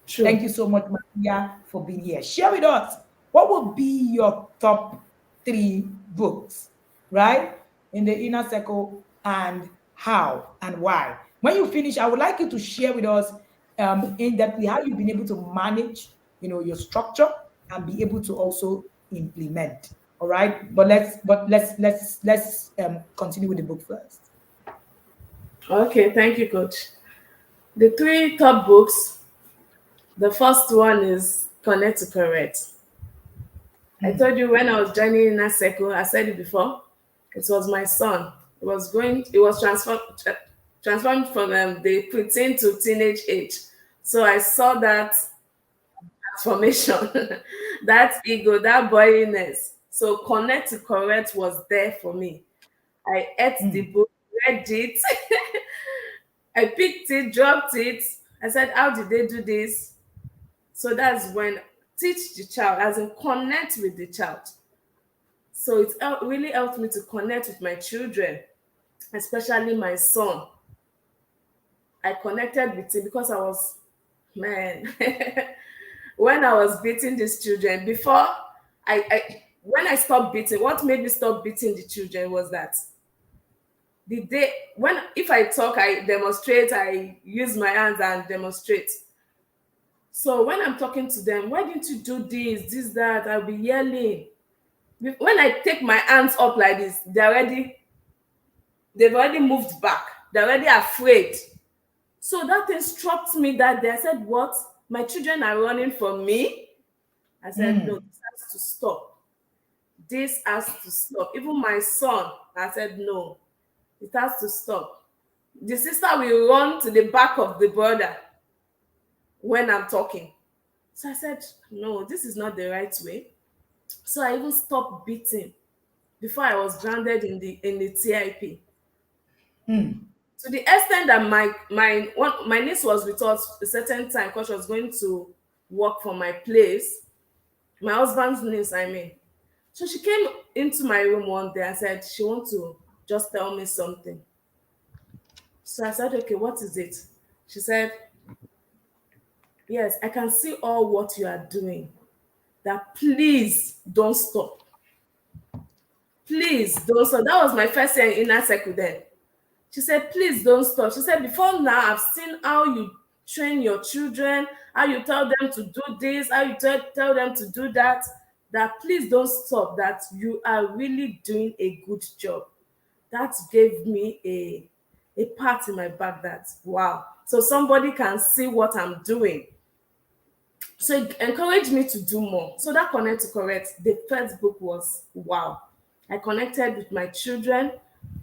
True. Thank you so much, Maria, for being here. Share with us what would be your top three books, right? In the inner circle, and how and why. When you finish, I would like you to share with us in depthly how you've been able to manage, your structure and be able to also implement. All right. But let's continue with the book first. Okay. Thank you, Coach. The three top books. The first one is Connect to Correct. I told you when I was joining Inner Circle, I said it before, it was my son. It was transformed from the preteen to teenage age. So I saw that transformation, that ego, that boyiness. So Connect to Correct was there for me. I ate the Mm, book, read it, I picked it, dropped it. I said, how did they do this? So that's when teach the child, as in connect with the child. So really helped me to connect with my children. especially my son. I connected with him because I was, man, when I was beating these children, before when I stopped beating, what made me stop beating the children was that the day when, if I talk, I demonstrate, I use my hands and demonstrate. So when I'm talking to them, why didn't you do this, that? I'll be yelling. When I take my hands up like this, they've already moved back. They're already afraid. So that thing struck me that day. I said, what? My children are running from me? I said, no, this has to stop. This has to stop. Even my son, I said, no, it has to stop. The sister will run to the back of the brother when I'm talking. So I said, no, this is not the right way. So I even stopped beating before I was grounded in the TIP. To the extent that my niece was with us a certain time because she was going to work from my place. My husband's niece, I mean. So she came into my room one day and said she wants to just tell me something. So I said, okay, what is it? She said, yes, I can see all what you are doing. That please don't stop. Please don't stop. That was my first year in inner circle then. She said, please don't stop. She said, before now, I've seen how you train your children, how you tell them to do this, how you tell them to do that. That please don't stop, that you are really doing a good job. That gave me a pat in my back that, wow. So somebody can see what I'm doing. So it encouraged me to do more. So that Connect to Correct, the first book was wow. I connected with my children,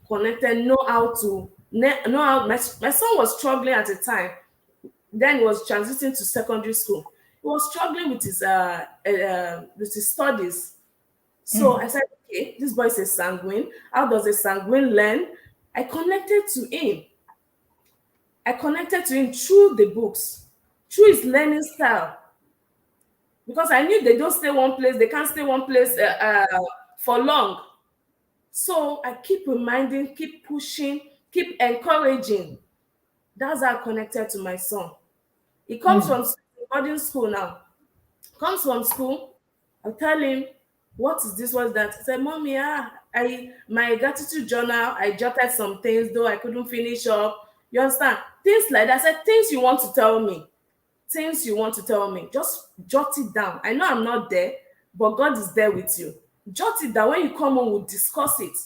connected, know how to know how my son was struggling at the time. Then he was transiting to secondary school. He was struggling with his studies. So I said, okay, this boy is a sanguine. How does a sanguine learn? I connected to him. I connected to him through the books, through his learning style. Because I knew they don't stay one place, they can't stay one place for long. So I keep reminding, keep pushing, keep encouraging. That's how I connected to my son. He comes from boarding school now. Comes from school, I'll tell him, what is this, what's that? He said, mommy, my gratitude journal, I jotted some things, though I couldn't finish up. You understand? Things like that. I said, things you want to tell me. Things you want to tell me, just jot it down. I know I'm not there, but God is there with you. Jot it down. When you come home, we'll discuss it.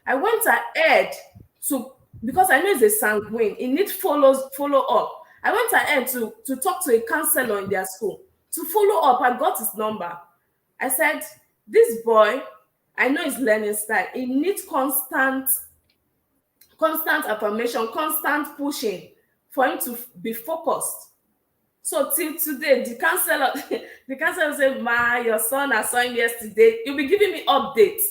I went ahead to, because I know it's a sanguine, it needs follow up. I went ahead to talk to a counselor in their school to follow up. I got his number. I said, this boy, I know his learning style. He needs constant affirmation, constant pushing for him to be focused. So till today, the counselor, the counselor said, "Ma, your son, I saw him yesterday. He'll be giving me updates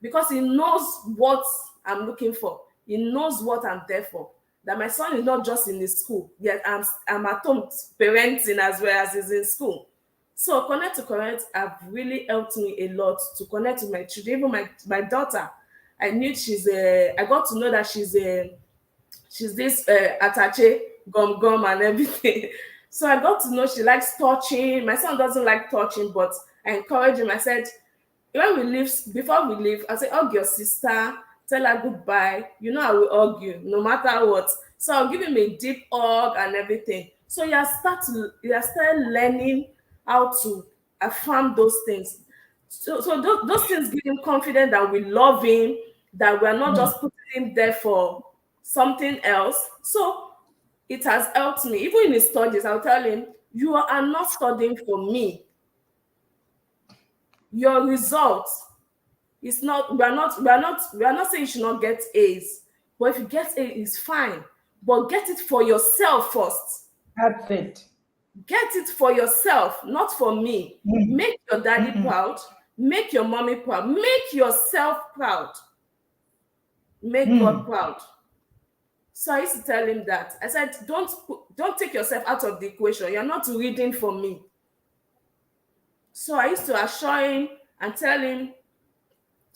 because he knows what I'm looking for. He knows what I'm there for. That my son is not just in the school, yet I'm at home parenting as well as he's in school. So Connect to Correct have really helped me a lot to connect with my children, even my daughter. I knew I got to know that she's this attache, gum and everything. So I got to know she likes touching. My son doesn't like touching, but I encourage him. I said, when we leave, before we leave, I said, hug your sister, tell her goodbye. You know I will hug you no matter what. So I'll give him a deep hug and everything. So you have started learning how to affirm those things. So those things give him confidence that we love him, that we're not just putting him there for something else. So it has helped me. Even in his studies, I'll tell him, you are not studying for me. Your results is not, we are not saying you should not get A's. But if you get A, it's fine. But get it for yourself first. That's it. Get it for yourself, not for me. Make your daddy proud. Make your mommy proud. Make yourself proud. Make God proud. So I used to tell him that. I said, don't take yourself out of the equation. You're not reading for me. So I used to assure him and tell him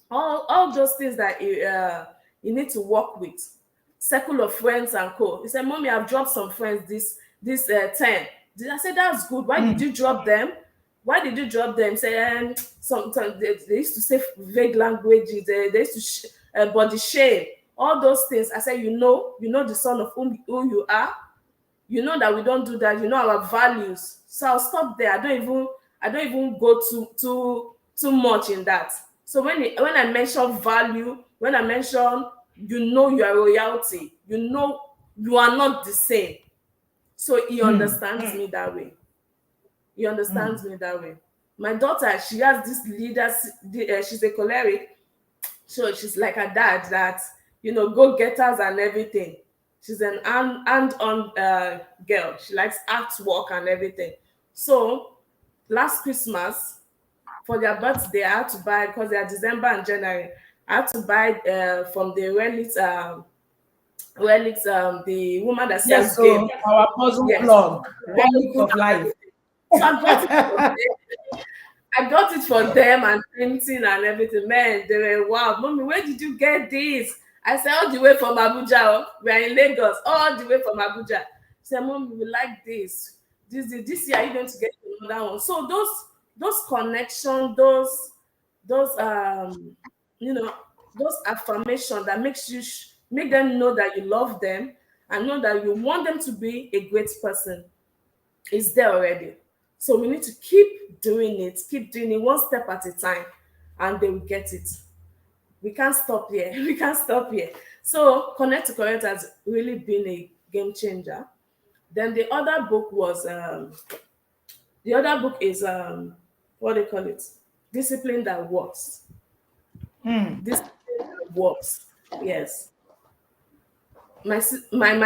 all those things that you need to work with. Circle of friends and co. He said, Mommy, I've dropped some friends this 10. I said, that's good. Why did you drop them? Why did you drop them? Say, sometimes they used to say vague languages. They used to body shame, all those things. I said, you know the son of who you are. You know that we don't do that. You know our values. So I'll stop there. I don't even go too much in that. So when I mention value, when I mention, your royalty, you are not the same. So he understands me that way. He understands me that way. My daughter, she has this leader. She's a choleric, so she's like her dad, that go getters and everything. She's an hand-on girl. She likes artwork and everything. So last Christmas, for their birthday, I had to buy, because they are December and January. I had to buy from the relics, the woman that Yes, sells game. so our puzzle Yes, plug, relics of life. so I brought it for them. I got it for them and printing and everything. Man, they were, wow, Mommy, where did you get this? I said, all the way from Abuja. Oh. We are in Lagos, all the way from Abuja. She said, Mommy, we like this. This year, are you going to get another one? So those connections, those those affirmation that makes you make them know that you love them and know that you want them to be a great person is there already. So we need to keep doing it one step at a time, and they will get it. We can't stop here. We can't stop here. So Connect to Correct has really been a game changer. Then the other book is what do they call it? Discipline that works. Discipline that works. Yes. My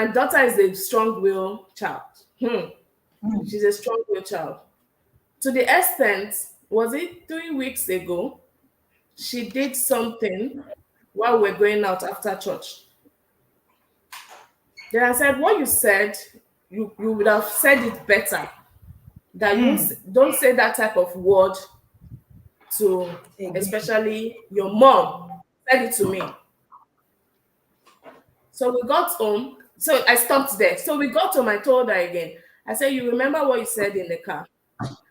daughter is a strong-willed child. She's a strong-willed child. To the extent, was it 3 weeks ago, she did something while we're going out after church. Then I said, what you said, you would have said it better. That you don't say that type of word to, Again. especially your mom. Said it to me. So we got home. So I stopped there. So we got home. I told her again. I said, you remember what you said in the car?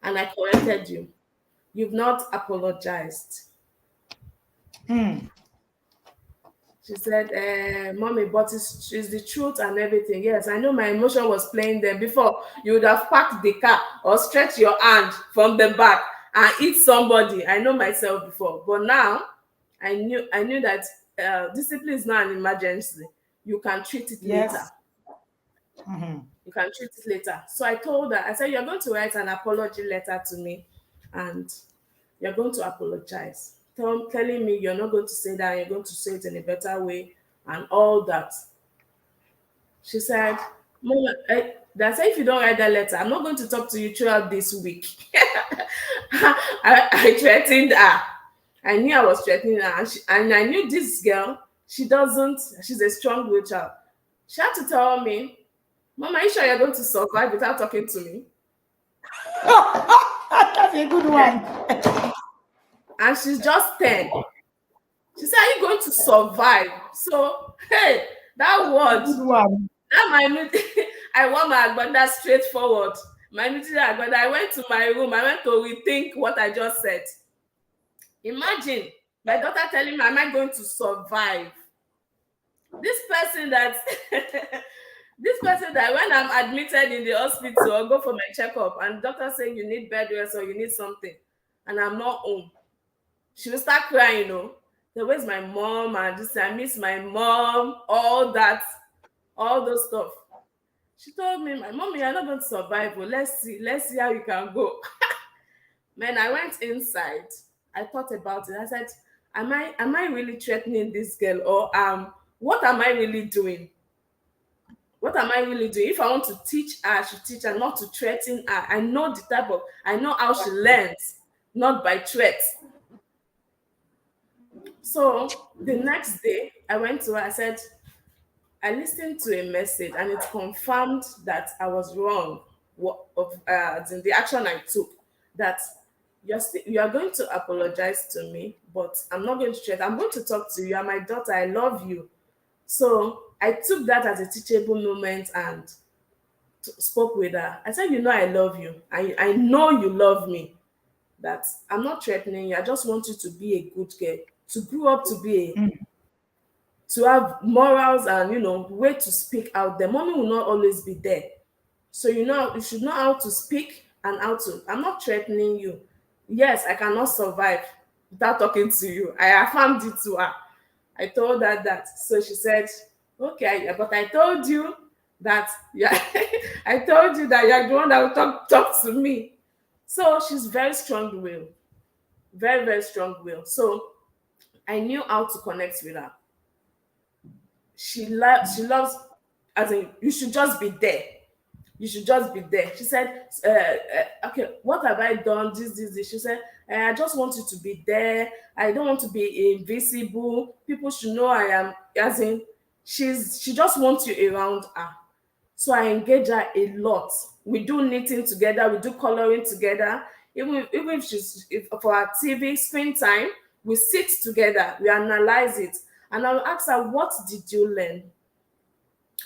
And I corrected you. You've not apologized. She said, Mommy, but it's the truth and everything. Yes, I know my emotion was playing there. Before, you would have parked the car or stretched your hand from the back and hit somebody. I know myself before. But now, I knew that discipline is not an emergency. You can treat it later. Yes. You can treat it later. So I told her, I said, you're going to write an apology letter to me, and you're going to apologize. Telling me you're not going to say that, you're going to say it in a better way, and all that. She said, Mom, that's if you don't write that letter, I'm not going to talk to you throughout this week. I threatened her. I knew I was threatening her, and I knew this girl, she's a strong-willed child. She had to tell me, Mom, are you sure you're going to survive without talking to me? That's a good one. And she's just 10. She said, are you going to survive? So, hey, that word, Good one. that I want my agbada straightforward. My military agbada, I went to my room. I went to rethink what I just said. Imagine my daughter telling me, am I going to survive? This person that when I'm admitted in the hospital or go for my checkup and doctor say you need bed rest or you need something and I'm not home, she will start crying, So where's my mom? And this, I miss my mom, all that, all those stuff. She told me, my mom, you're not going to survive. But let's see how you can go. Man, I went inside. I thought about it. I said, am I really threatening this girl? Or what am I really doing? What am I really doing? If I want to teach her, I should teach her, not to threaten her. I know how she learns, not by threats. So the next day, I went to her. I said, I listened to a message, and it confirmed that I was wrong in the action I took. That You are going to apologize to me, but I'm not going to threaten. I'm going to talk to you. You're my daughter. I love you. So I took that as a teachable moment and spoke with her. I said, you know, I love you. I know you love me. That I'm not threatening you. I just want you to be a good girl, to grow up to be a, mm, to have morals and way to speak out there. Mommy will not always be there. So you should know how to speak and how to. I'm not threatening you. Yes, I cannot survive without talking to you. I affirmed it to her. I told her that. So she said, okay, but I told you that, yeah, I told you that you're the one that will talk to me. So she's very strong willed, very, very strong willed. So I knew how to connect with her. She loves, as in, you should just be there. You should just be there. She said, okay, what have I done? This. She said, I just want you to be there. I don't want to be invisible. People should know I am, as in, she just wants you around her. So I engage her a lot. We do knitting together, we do coloring together. Even if for our TV screen time, we sit together, we analyze it. And I'll ask her, what did you learn?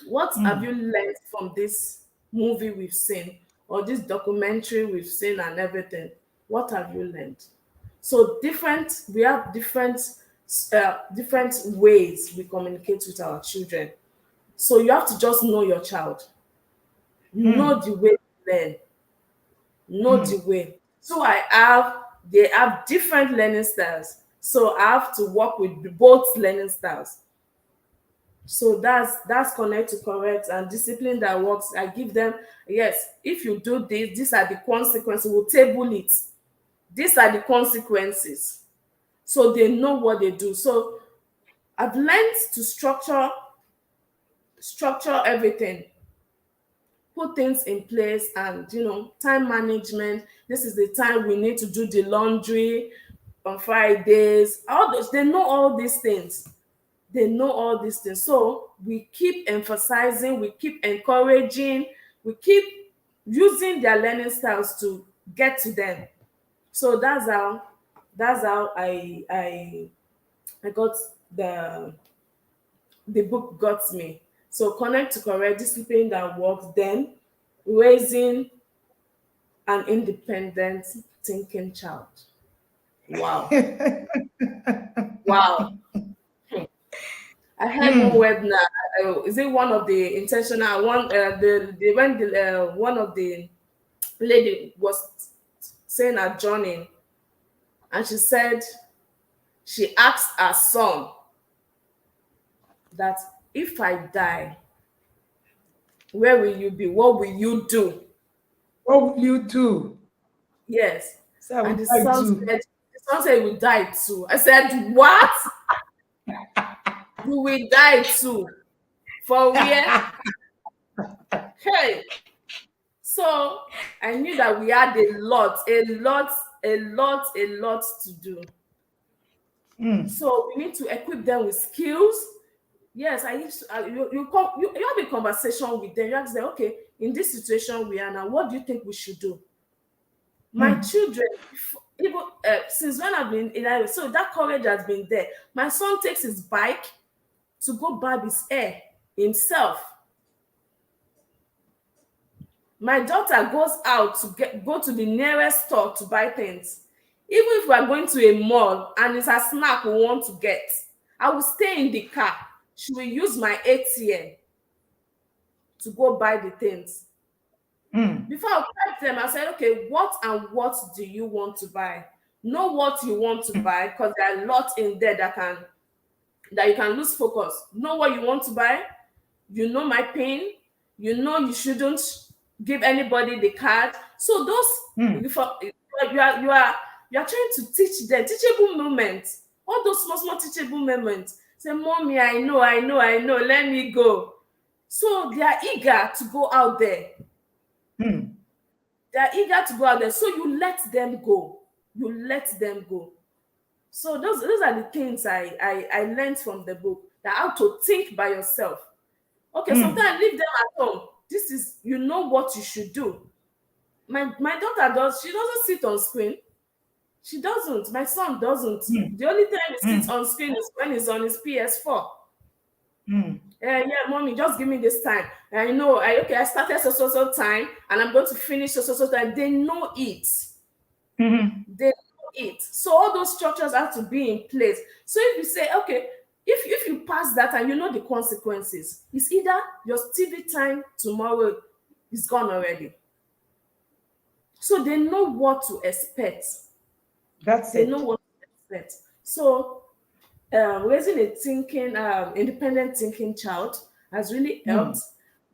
What have mm, you learned from this movie we've seen, or this documentary we've seen and everything? What have you learned? So we have different ways we communicate with our children. So you have to just know your child, know mm, the way to learn, know the mm. way. So they have different learning styles. So I have to work with both learning styles. So that's connect to correct and discipline that works. I give them, yes, if you do this, these are the consequences. We'll table it. These are the consequences. So they know what they do. So I've learned to structure everything, put things in place, and time management. This is the time we need to do the laundry on Fridays. All those, they know all these things. They know all these things. So we keep emphasizing, we keep encouraging, we keep using their learning styles to get to them. So that's how I got the the book got me. So connect to correct, discipline that works, then raising an independent thinking child. Wow. Wow. I heard one Mm. word now. Is it one of the intentional one? The when the one of the lady was saying her journey, and she said she asked her son that, if I die, where will you be? What will you do? What will you do? Yes, So I will and the try son to. said, he will die too. I said, what? You will die too? For where? Hey. So I knew that we had a lot to do. Mm, So we need to equip them with skills. Yes, I used to. You have a conversation with them. You ask them, okay, in this situation we are now, what do you think we should do? My mm, children, even since when I've been in Iowa, so that courage has been there. My son takes his bike to go barb his hair himself. My daughter goes out to go to the nearest store to buy things. Even if we are going to a mall and it's a snack we want to get, I will stay in the car. She will use my ATM to go buy the things. mm, Before I prep them, I said, okay, what and what do you want to buy? Know what you want to buy, because there are a lot in there that you can lose focus. Know what you want to buy. You know my pain. You know you shouldn't give anybody the card. So those, mm, you are trying to teach them teachable moments. All those small small teachable moments. Say, mommy, I know. Let me go. So they are eager to go out there. mm, They are eager to go out there. So you let them go. You let them go. So those are the things I learned from the book. That how to think by yourself. Okay, mm, sometimes leave them at home. This is, what you should do. My daughter doesn't sit on screen. She doesn't. My son doesn't. Mm, The only time he sits mm, on screen is when he's on his PS4. mm, Yeah, mommy, just give me this time. I know. Okay. I started so time, and I'm going to finish so time. They know it. mhm. They know it. So all those structures have to be in place. So if you say, okay, if you pass that and you know the consequences, it's either your TV time tomorrow is gone already. So they know what to expect. That's They know it. what to expect. So raising a thinking, independent thinking child has really helped. Mm.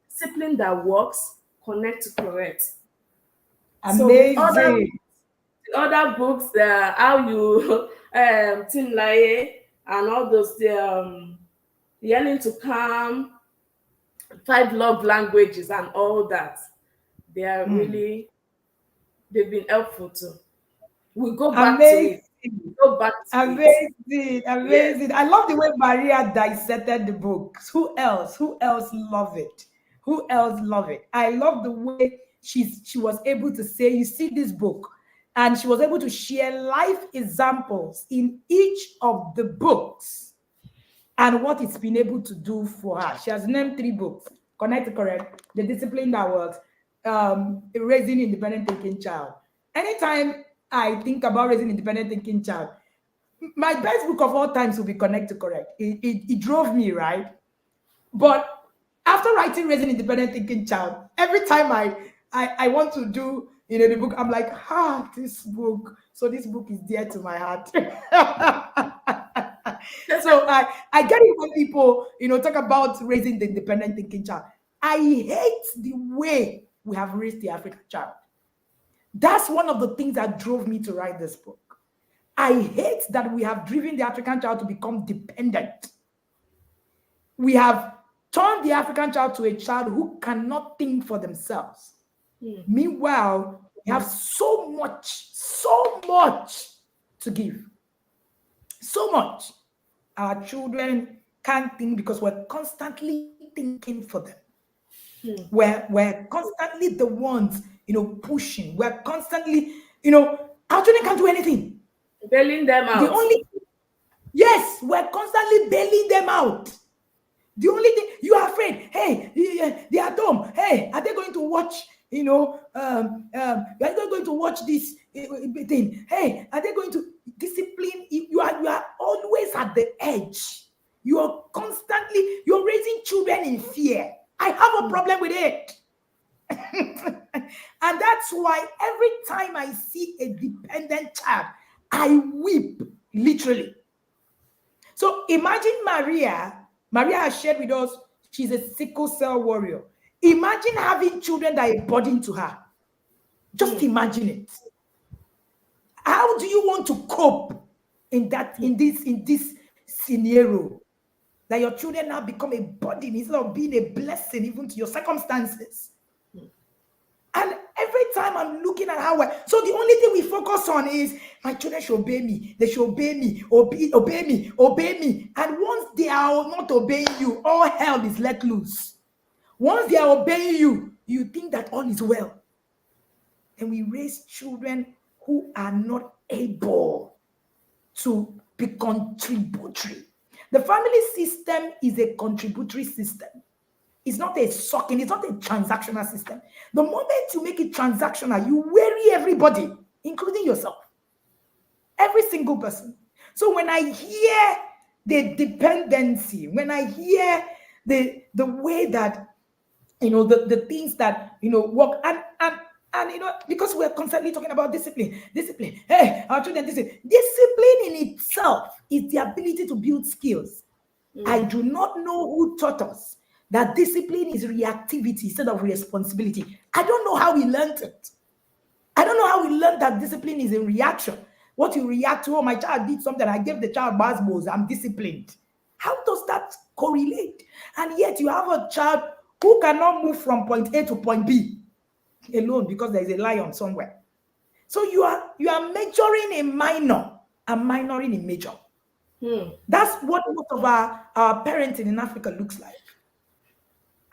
Discipline that works, connect to correct. So with Amazing. other books, how you Tim Laye and all those, learning to calm, five love languages and all that, they are Mm. really, they've been helpful too. We go back to it. Amazing. Go back to it. Amazing. Yes. Amazing. I love the way Maria dissected the books. Who else? Who else love it? Who else love it? I love the way she was able to say, you see this book, and she was able to share life examples in each of the books and what it's been able to do for her. She has named three books: Connect to Correct, The Discipline That Works, Raising Independent Thinking Child. Anytime I think about raising independent thinking child, my best book of all times will be Connect to Correct. It drove me, right? But after writing Raising Independent Thinking Child, every time I want to do the book, I'm like, this book. So this book is dear to my heart. So I get it when people talk about raising the independent thinking child. I hate the way we have raised the African child. That's one of the things that drove me to write this book. I hate that we have driven the African child to become dependent. We have turned the African child to a child who cannot think for themselves. Hmm. Meanwhile, we have so much to give. So much. Our children can't think because we're constantly thinking for them. Hmm. We're constantly the ones, pushing. We're constantly, our children can't do anything. Bailing them The out. only, yes, we're constantly bailing them out. The only thing you are afraid, hey, they are dumb. Hey, are they going to watch? Are they going to watch this thing? Hey, are they going to discipline? You are always at the edge. You're raising children in fear. I have a Hmm. problem with it. And that's why every time I see a dependent child, I weep literally. So imagine Maria. Maria has shared with us she's a sickle cell warrior. Imagine having children that are a burden to her. Just Hmm. imagine it. How do you want to cope in this scenario that your children now become a burden instead of being a blessing even to your circumstances? And every time I'm looking at so the only thing we focus on is my children should obey me. They should obey me, obey me, obey me. And once they are not obeying you, all hell is let loose. Once they are obeying you, you think that all is well. And we raise children who are not able to be contributory. The family system is a contributory system. It's not a sucking, it's not a transactional system. The moment you make it transactional, you weary everybody, including yourself, every single person. So when I hear the dependency, when I hear the way that the things that work and because we're constantly talking about discipline. Hey, our children, discipline in itself is the ability to build skills. I Hmm. do not know who taught us that discipline is reactivity instead of responsibility. I don't know how we learned it. I don't know how we learned that discipline is in reaction. What you react to, oh, my child did something, I gave the child basketballs, I'm disciplined. How does that correlate? And yet you have a child who cannot move from point A to point B alone because there is a lion somewhere. So you are majoring in minor and minoring in major. Hmm. That's what most of our parenting in Africa looks like.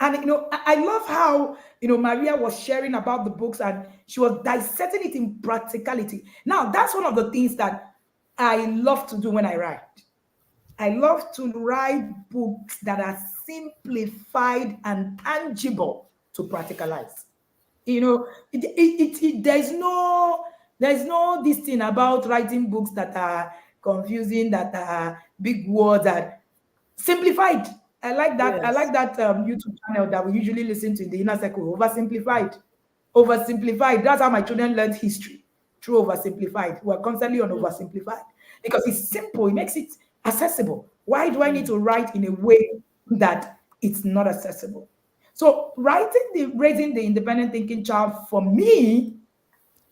And I love how Maria was sharing about the books and she was dissecting it in practicality. Now, that's one of the things that I love to do when I write. I love to write books that are simplified and tangible to practicalize. There's no this thing about writing books that are confusing, that are big words, and simplified. I like that. I Yes. like that YouTube channel that we usually listen to in the inner circle. Oversimplified. Oversimplified. That's how my children learned history, through oversimplified. We're constantly on Mm, oversimplified because it's simple. It makes it accessible. Why do I need mm, to write in a way that it's not accessible? So raising the independent thinking child for me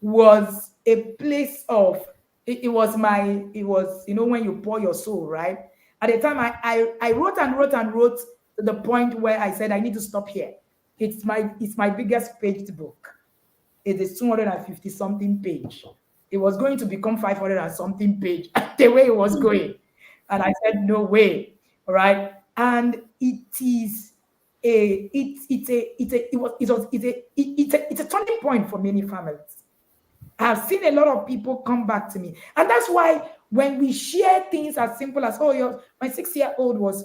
was a place of it was when you pour your soul, right? At the time I wrote and wrote and wrote to the point where I said I need to stop here. It's my biggest paged book. It is 250 something page. It was going to become 500 and something page the way it was going. And I said, no way. All right. And it is it's a turning point for many families. I've seen a lot of people come back to me. And that's why when we share things as simple as, oh, my 6-year-old was,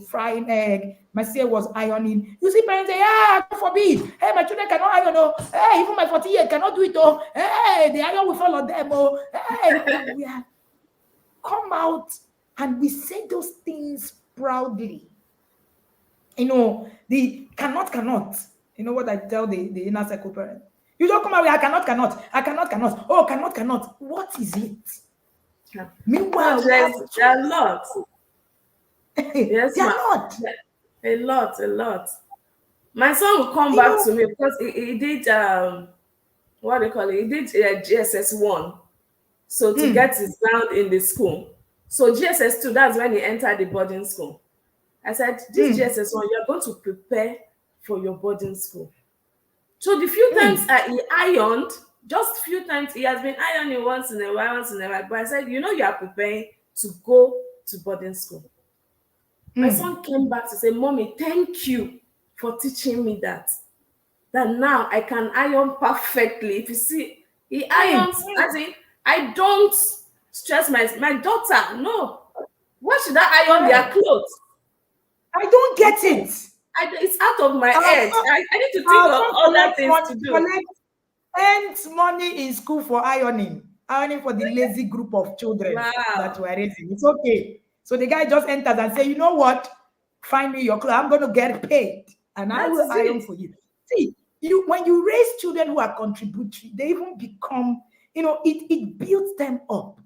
frying egg, my 6 year was ironing. You see parents say, ah, God forbid. Hey, my children cannot iron. Oh, hey, even my 40-year cannot do it. Oh, hey, the iron will fall on them. Oh, hey. And we have come out and we say those things proudly. The cannot. You know what I tell the inner circle parent? You don't come out with, I cannot. Oh, cannot. What is it? yeah. Meanwhile, Coach, we have there are a lot. tools. Yes, They are ma'am. not. A lot, a lot. My son will come You back know, to me because he did what do you call it? He did GSS 1, so to get mm, his ground in the school. So GSS 2, that's when he entered the boarding school. I said, this mm, GSS 1, you're going to prepare for your boarding school. So the few times mm, he ironed, just few times he has been ironing once in a while, once in a while. But I said, you are preparing to go to boarding school. My mm. son came back to say, Mommy, thank you for teaching me that. That now I can iron perfectly. If you see, he Mm, irons, as in, I don't stress my daughter. No. Why should I iron their correct. clothes? I don't get No. it. It's out of my Our head. son, I need to think our of son other things to do. earns money in school for ironing for the lazy group of children that Wow. we're raising. It's okay. So the guy just enters and say, you know what? Find me your clothes. I'm going to get paid, and I That will is iron it. for you. See, when you raise children who are contributory, they even become, it builds them up.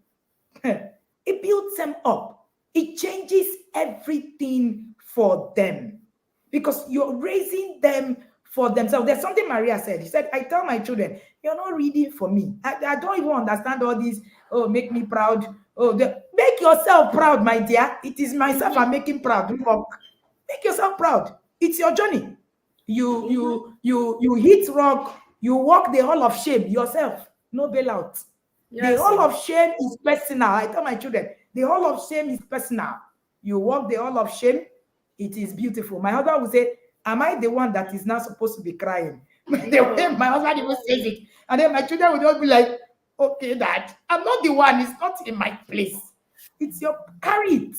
It builds them up. It changes everything for them because you're raising them for themselves. There's something Maria said. She said, I tell my children, you're not reading for me. I don't even understand all these, oh, make me proud. Oh, make yourself proud, my dear. It is myself I'm Mm-hmm. making proud. Make yourself proud. It's your journey. You Mm-hmm. you you you hit rock, you walk the hall of shame yourself. No bailout. The Yes, hall sir. of shame is personal. I tell my children, the hall of shame is personal. You walk the hall of shame, it is beautiful. My husband will say, am I the one that is not supposed to be crying? The way No. my husband even says it. And then my children will just be like, okay, dad, I'm not the one. It's not in my place. It's your carry it.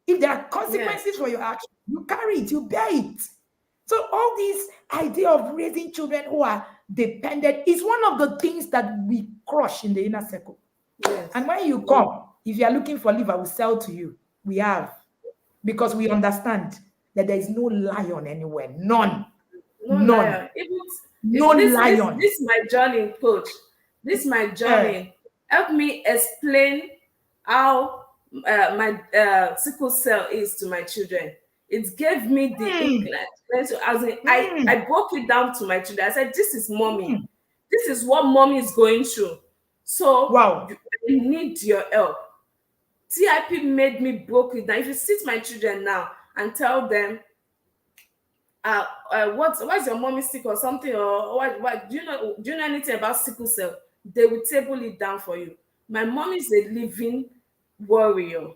If there are Yes. consequences for your action, you carry it, you bear it. So all this idea of raising children who are dependent is one of the things that we crush in the inner circle. Yes. And when you come, if you are looking for liver, we sell to you. We have, because we understand that there is no lion anywhere. None. No None. liar. Even No if lion. this my journey, coach. This my Eh, journey. Help me explain how my sickle cell is to my children. It gave me the mm, incline. So as in, I mm, broke it down to my children. I said, "This is mommy. mm. This is what mommy is going through. So Wow. I need your help." TIP made me broke it down. If you sit my children now and tell them what's your mommy sick or something, or what do you know anything about sickle cell, they will table it down for you. My mom is a living warrior.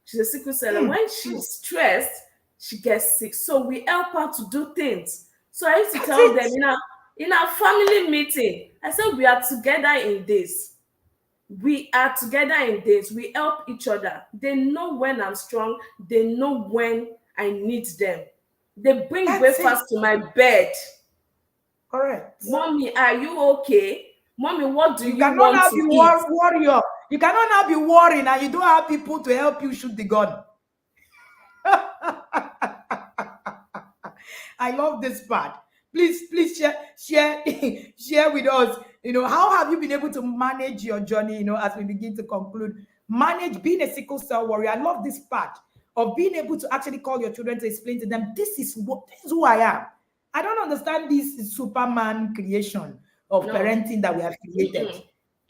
She's a sickle cell, and Mm, when she's stressed, she gets sick. So we help her to do things. So I used to That's tell it. them in our family meeting, I said we are together in this. We are together in this. We help each other. They know when I'm strong. They know when I need them. They bring That's it. breakfast to my bed. Correct. Mommy, are you okay? Mommy, what do You you cannot want now to be eat? warrior. You cannot now be worrying and you don't have people to help you shoot the gun. I love this part. Please share share with us. How have you been able to manage your journey? As we begin to conclude, manage being a sickle cell warrior. I love this part of being able to actually call your children to explain to them, this is who I am. I don't understand this Superman creation of No. parenting that we have created.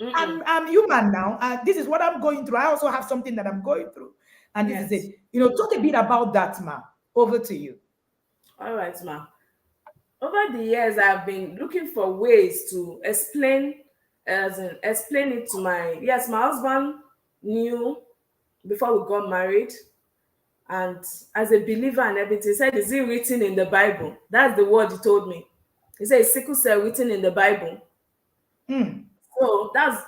Mm-mm. Mm-mm. I'm human now. This is what I'm going through. I also have something that I'm going through, and this is Yes. it. Talk a bit about that, ma. Over to you. All right, ma. Over the years, I've been looking for ways to explain it to my husband knew before we got married, and as a believer and everything, he said, "Is it written in the Bible?" That's the word he told me. He said, "Is sickle cell written in the Bible?" Hmm. So that's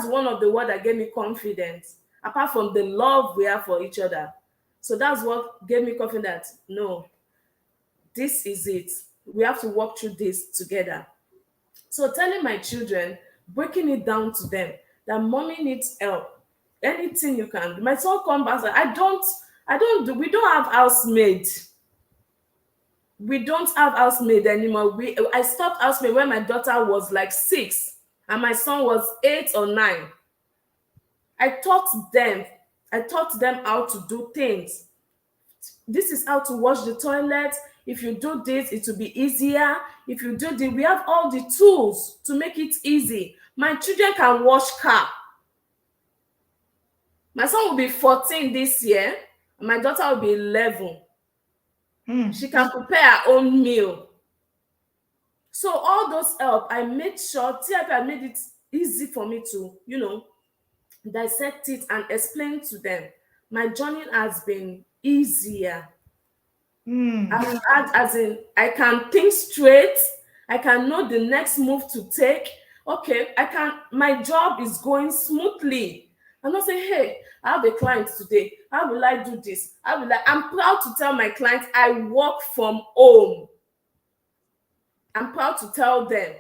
one of the word that gave me confidence. Apart from the love we have for each other, so that's what gave me confidence. No, this is it. We have to walk through this together. So telling my children, breaking it down to them that mommy needs help. Anything you can do. My son come back and say, I don't do, we don't have housemaid. We don't have housemaid anymore. I stopped housemaid when my daughter was like 6 and my son was 8 or 9. I taught them, I taught them how to do things. This is how to wash the toilet. If you do this, it will be easier. If you do this, we have all the tools to make it easy. My children can wash car. My son will be 14 this year. My daughter will be 11. Hmm. She can prepare her own meal. So all those help, I made sure TIP made it easy for me to, dissect it and explain to them. My journey has been easier. Hmm. I've had, as in, I can think straight. I can know the next move to take. Okay, my job is going smoothly. I'm not saying, hey, I have a client today. How will I do this? I'm proud to tell my clients I work from home. I'm proud to tell them.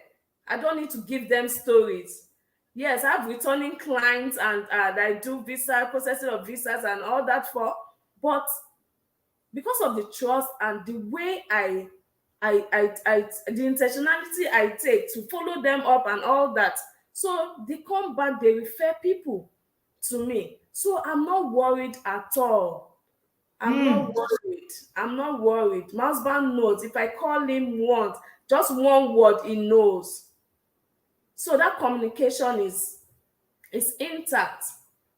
I don't need to give them stories. Yes, I have returning clients and I do visa, processing of visas and all that for, but because of the trust and the way the intentionality I take to follow them up and all that. So they come back, they refer people to me. So I'm not worried at all. I'm not Hmm. worried. I'm not worried. My husband knows if I call him once, just one word, he knows. So that communication is intact.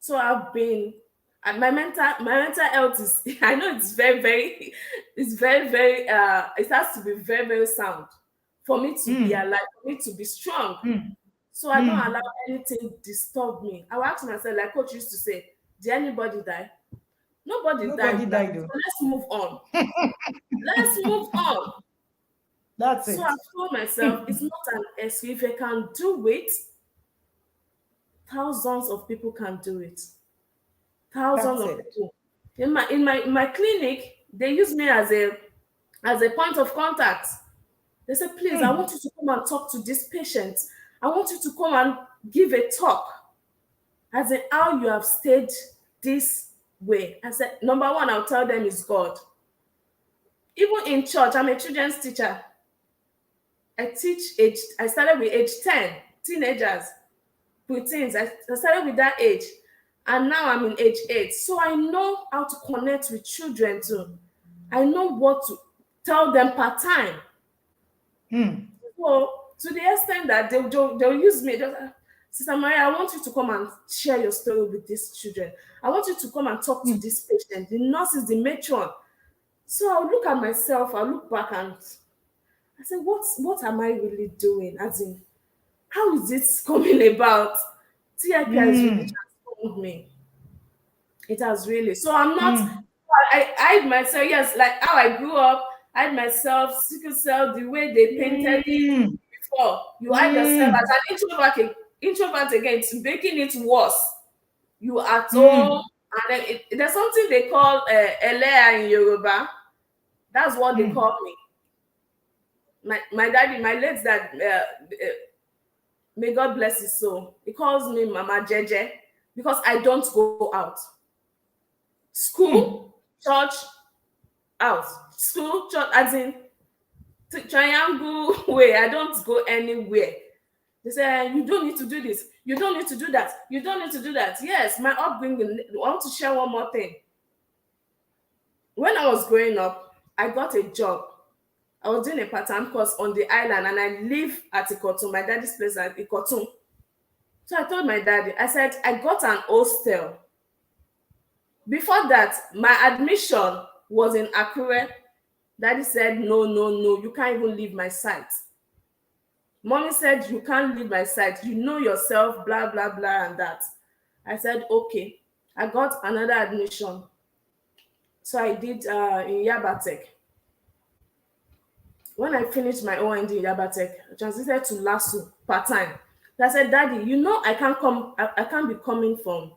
So I've been and my mental health is I know it's very it has to be very, very sound for me to be Hmm. alive, for me to be strong. Hmm. So I don't Hmm. allow anything disturb me. I will ask myself, like coach used to say, did anybody die? Nobody Nobody died now. died, though. So let's move on. Let's move on. That's So it. I told myself, it's not an excuse. If I can do it, thousands of people can do it. Thousands That's of it. people. In my clinic, they use me as a point of contact. They say, please, I Hmm. want you to come and talk to this patient. I want you to come and give a talk as in how you have stayed this way. I said, number one, I'll tell them is God. Even in church, I'm a children's teacher. I started with age 10, teenagers, preteens. I started with that age. And now I'm in age 8. So I know how to connect with children too. I know what to tell them part time. Hmm. So to the extent that they'll use me, just, Sister Maria, I want you to come and share your story with these children. I want you to come and talk to Hmm. this patient. The nurse is the matron. So I'll look at myself, I'll look back and I say, what am I really doing? As in, how is this coming about? TIP has really Hmm. transformed me. It has really. So I'm not Hmm. I hide myself. Yes, like how I grew up, hide myself, sickle cell, the way they painted it Mm, before. You hide yourself mm, as an introvert again, it's making it worse. You at home, mm, and then there's something they call Elea in Yoruba. That's what they mm, call me. My daddy, my late dad, may God bless his soul. He calls me Mama Jeje because I don't go out. School, mm, church, out. School, church, as in triangle way. I don't go anywhere. They say you don't need to do this. You don't need to do that. You don't need to do that. Yes, my upbringing. I want to share one more thing. When I was growing up, I got a job. I was doing a part-time course on the island, and I live at Ikotun, my daddy's place at Ikotun. So I told my daddy, I said, I got an hostel. Before that, my admission was in Akure. Daddy said, no, no, no, you can't even leave my site. Mommy said, you can't leave my site. You know yourself, blah, blah, blah, and that. I said, okay. I got another admission. So I did in Yabatek. When I finished my OND in Yabatek, I transited to LASU part-time. I said, Daddy, you know I can't be coming from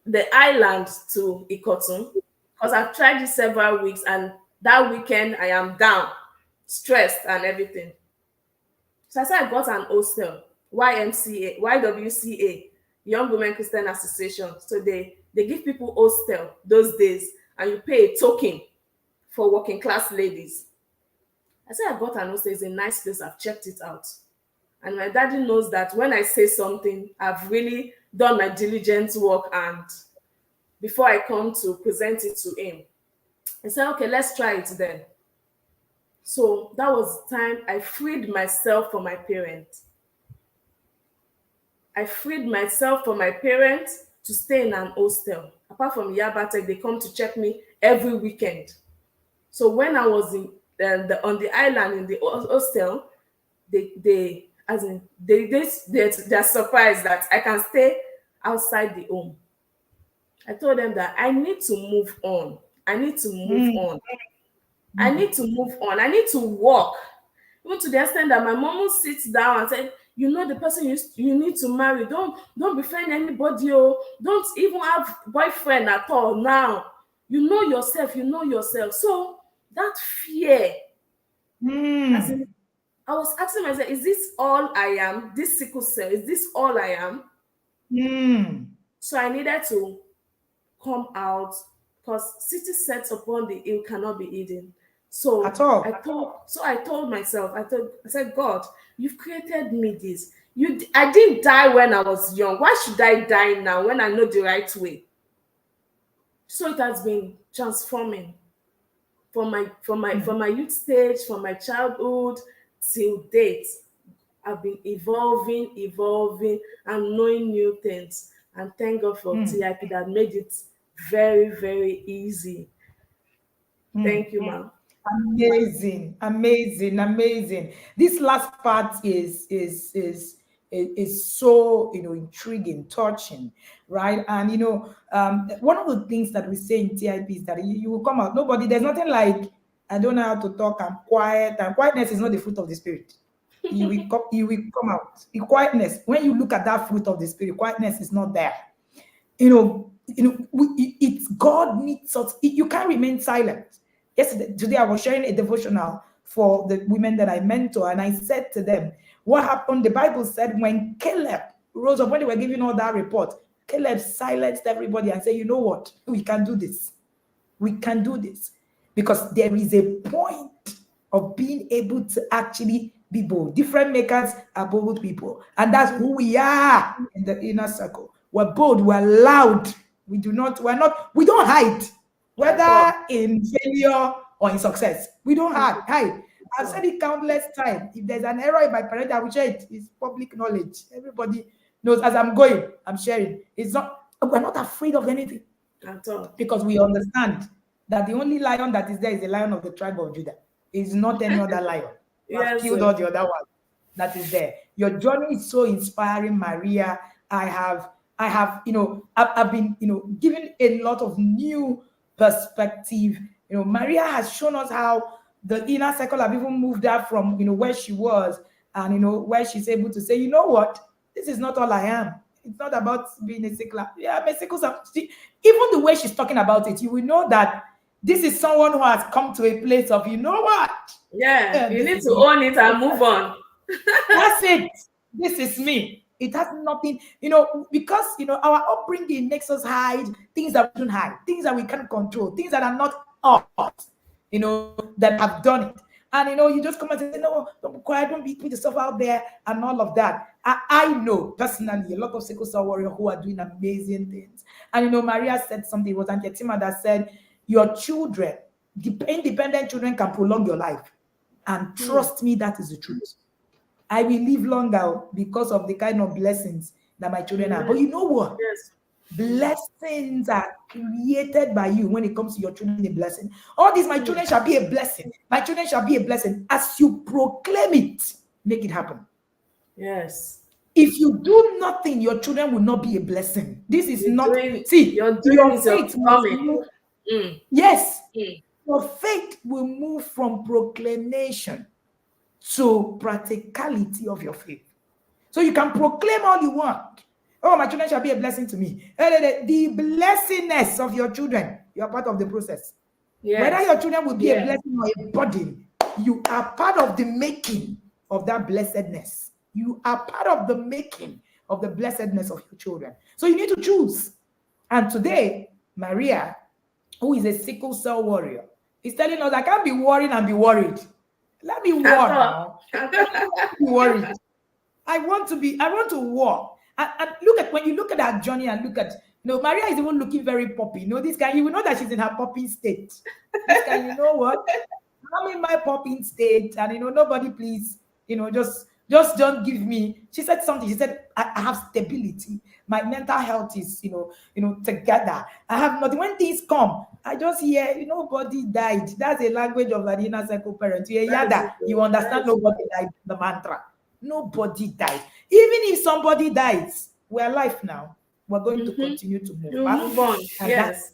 the island to Ikotun because I've tried it several weeks, and that weekend I am down, stressed and everything. So I said I got an hostel, YWCA, Young Women Christian Association. So they give people hostel those days, and you pay a token for working class ladies. I said I got an hostel. It's a nice place. I've checked it out. And my daddy knows that when I say something, I've really done my diligent work, and before I come to present it to him, I said, okay, let's try it then. So that was the time I freed myself from my parents. I freed myself from my parents to stay in an hostel. Apart from Yabatek, they come to check me every weekend. So when I was on the island in the hostel, they as in they're surprised that I can stay outside the home. I told them that I need to move on. I need to move mm, on. I mm, need to move on. I need to walk. Even to the extent that my mom will sit down and say, you know the person you need to marry. Don't befriend anybody. Oh, don't even have boyfriend at all now. You know yourself, you know yourself. So that fear, as in, mm, I was asking myself, is this all I am? This sickle cell, is this all I am? mm. So I needed to come out because city set upon the hill cannot be hidden. At So all. I told myself, I said, God, you've created me this. I didn't die when I was young. Why should I die now when I know the right way? So it has been transforming from my youth stage, from my childhood till date. I've been evolving, and knowing new things. And thank God for Mm, TIP that made it very, very easy. mm. Thank you, ma'am. Amazing, amazing, amazing. This last part is so intriguing, touching, right? And one of the things that we say in TIP is that you will come out. Nobody, there's nothing like I don't know how to talk. I'm quiet, and quietness is not the fruit of the spirit. You will come out. In quietness, when you look at that fruit of the spirit, quietness is not there. It's God needs us. You can't remain silent. Yesterday, today I was sharing a devotional for the women that I mentor, and I said to them, "What happened?" The Bible said when Caleb rose up, when they were giving all that report, Caleb silenced everybody and said, "You know what? We can do this. We can do this." Because there is a point of being able to actually be bold. Different makers are bold people. And that's who we are in the inner circle. We're bold, we're loud. We don't hide, At all. whether in failure or in success. We don't Mhm. hide. At I've said all. it countless times. If there's an error in my parent, I will share it. It's public knowledge. Everybody knows as I'm going, I'm sharing. We're not afraid of anything At all. because we understand that the only lion that is there is the lion of the tribe of Judah. It's not any other lion. You have Yes, killed sir. all the other ones that is there. Your journey is so inspiring, Maria. I have, I've been, given a lot of new perspective. Maria has shown us how the inner circle have even moved her from where she was, and where she's able to say, you know what, this is not all I am. It's not about being a sickler. Yeah, I'm a sickle cell. Even the way she's talking about it, you will know that this is someone who has come to a place of, you know what, Yeah, you this need is to me. own it and move on. That's it. This is me. It has nothing, because our upbringing makes us hide things that we shouldn't hide, things that we can't control, things that are not us, that have done it. And you just come and say, no, don't be quiet, don't beat me the stuff out there, and all of that. I know personally a lot of sickle cell warriors who are doing amazing things. And Maria said something, it was Anketima that said, your children, independent children can prolong your life. And Hmm. trust me, that is the truth. I will live longer because of the kind of blessings that my children are. But Amen. you know what? Yes. Mm. Blessings are created by you when it comes to your children, a blessing. All these, my Mm. children shall be a blessing. My children shall be a blessing. As you proclaim it, make it happen. Yes. If you do nothing, your children will not be a blessing. This is You're not, doing see, you're doing your is you're faith must becoming. move. Mm. Yes, Mm. your faith will move from proclamation to practicality of your faith. So you can proclaim all you want. Oh, my children shall be a blessing to me. The blessingness of your children, you are part of the process. Whether Yes. your children will be a Yes. blessing or a burden, you are part of the making of that blessedness. You are part of the making of the blessedness of your children. So you need to choose. And today, Maria, who is a sickle cell warrior, is telling us I can't be worried and be worried. Let me At war all. now. Let me not be worried. I want to walk. And look at, when you look at that journey and look at, Maria is even looking very poppy. This guy, you will know that she's in her popping state. This guy, you know what? I'm in my popping state, and nobody please, just don't give me. She said something. She said, I have stability. My mental health is, together. I have nothing. When things come, I just hear, nobody died. That's a language of an inner circle parent. You hear That is yada, it. you Oh. That understand is it. nobody died, the mantra. Nobody died. Even if somebody dies, we're alive now. We're going to Mm-hmm. continue to move You back. move on. And that's Yes.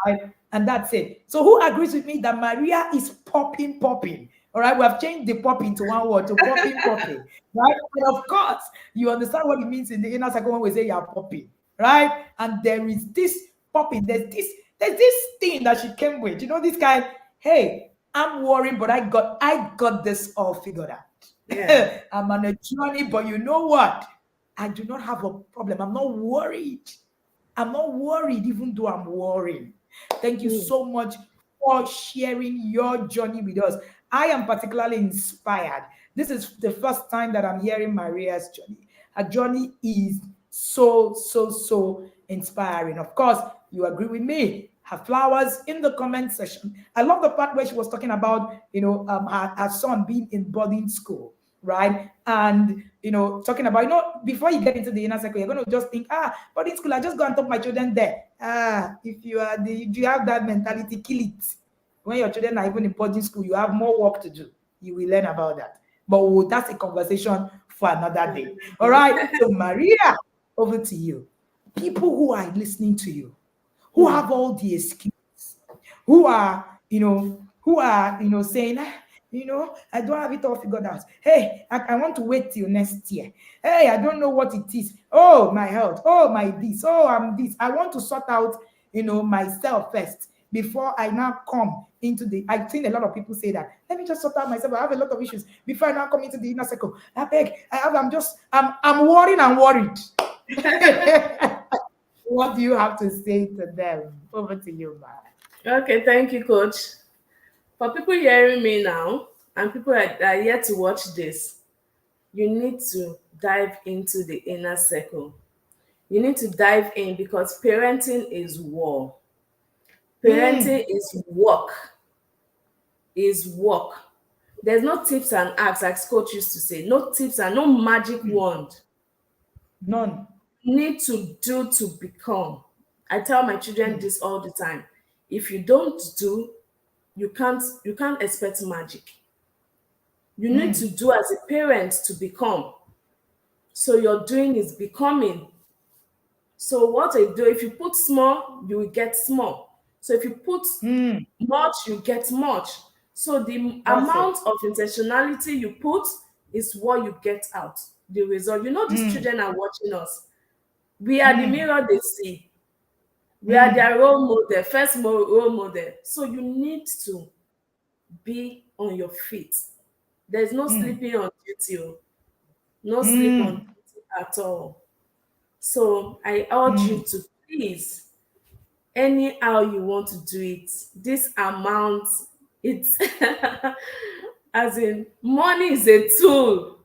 right? And that's it. So who agrees with me that Maria is popping, popping? All right, we have changed the popping to one word, to popping, popping. Right? And of course, you understand what it means in the inner circle when we say you're popping, right? And there is this popping, there's this thing that she came with. This kind, hey, I'm worrying, but I got this all figured Yeah. out. I'm on a journey, but you know what? I do not have a problem. I'm not worried. I'm not worried, even though I'm worrying. Thank you Mm. so much for sharing your journey with us. I am particularly inspired. This is the first time that I'm hearing Maria's journey. Her journey is so, so, so inspiring. Of course, you agree with me. Her flowers in the comment section. I love the part where she was talking about, her son being in boarding school, right? And talking about, before you get into the inner circle, you're going to just think, boarding school, I just go and talk my children there. If you have that mentality, kill it. When your children are even in boarding school, you have more work to do. You will learn about that. But that's a conversation for another day. All right. So Maria, over to you. People who are listening to you, who Mm. have all the excuses, who are saying, I don't have it all figured out. Hey, I want to wait till next year. Hey, I don't know what it is. Oh, my health. Oh, my this. Oh, I'm this. I want to sort out, myself first before I now come into the. I've seen a lot of people say that. Let me just sort out myself. I have a lot of issues before I now come into the inner circle. I beg. I'm worried and worried. What do you have to say to them? Over to you, man. Okay, thank you, coach. For people hearing me now and people that are yet to watch this, you need to dive into the inner circle. You need to dive in because parenting is war. Parenting Mm, is work. Is work. There's no tips and acts, like coach used to say. No tips and no magic mm, wand. none. You need to do to become. I tell my children Mm, this all the time. If you don't do, you can't expect magic. You need to mm, do as a parent to become. So your doing is becoming. So what I do, if you put small, you will get small. So if you put Mm. much, you get much. So the That's it. amount of intentionality you put is what you get out. The result. These Mm. children are watching us. We are the Mm. mirror they see. We are Mm. their role model, first role model. So you need to be on your feet. There's no Mm. sleeping on duty, no sleep on Mm. duty at all. So I urge you Mm. to please, anyhow you want to do it, this amount, it's as in money is a tool.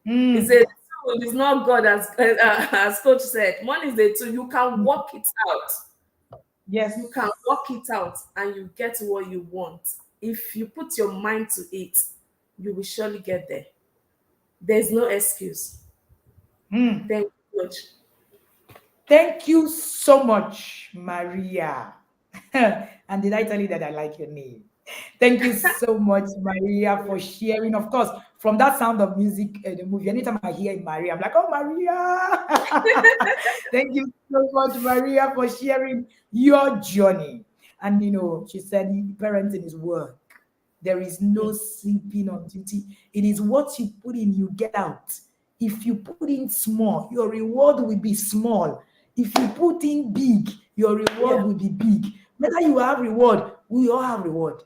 It's a Mm. tool. It's not God, as coach said. Money is a tool. You can Mm. work it out. Yes. You can work it out and you get what you want. If you put your mind to it, you will surely get there. There's no excuse. Mm. Thank you, coach. Thank you so much, Maria. And did I tell you that I like your name? Thank you so much, Maria, for sharing. Of course, from that Sound of Music, the movie, anytime I hear Maria, I'm like, oh, Maria. Thank you so much, Maria, for sharing your journey. And, she said parenting is work. There is no sleeping on duty. It is what you put in, you get out. If you put in small, your reward will be small. If you put in big, your reward Yeah. will be big. Whether you have reward, we all have reward.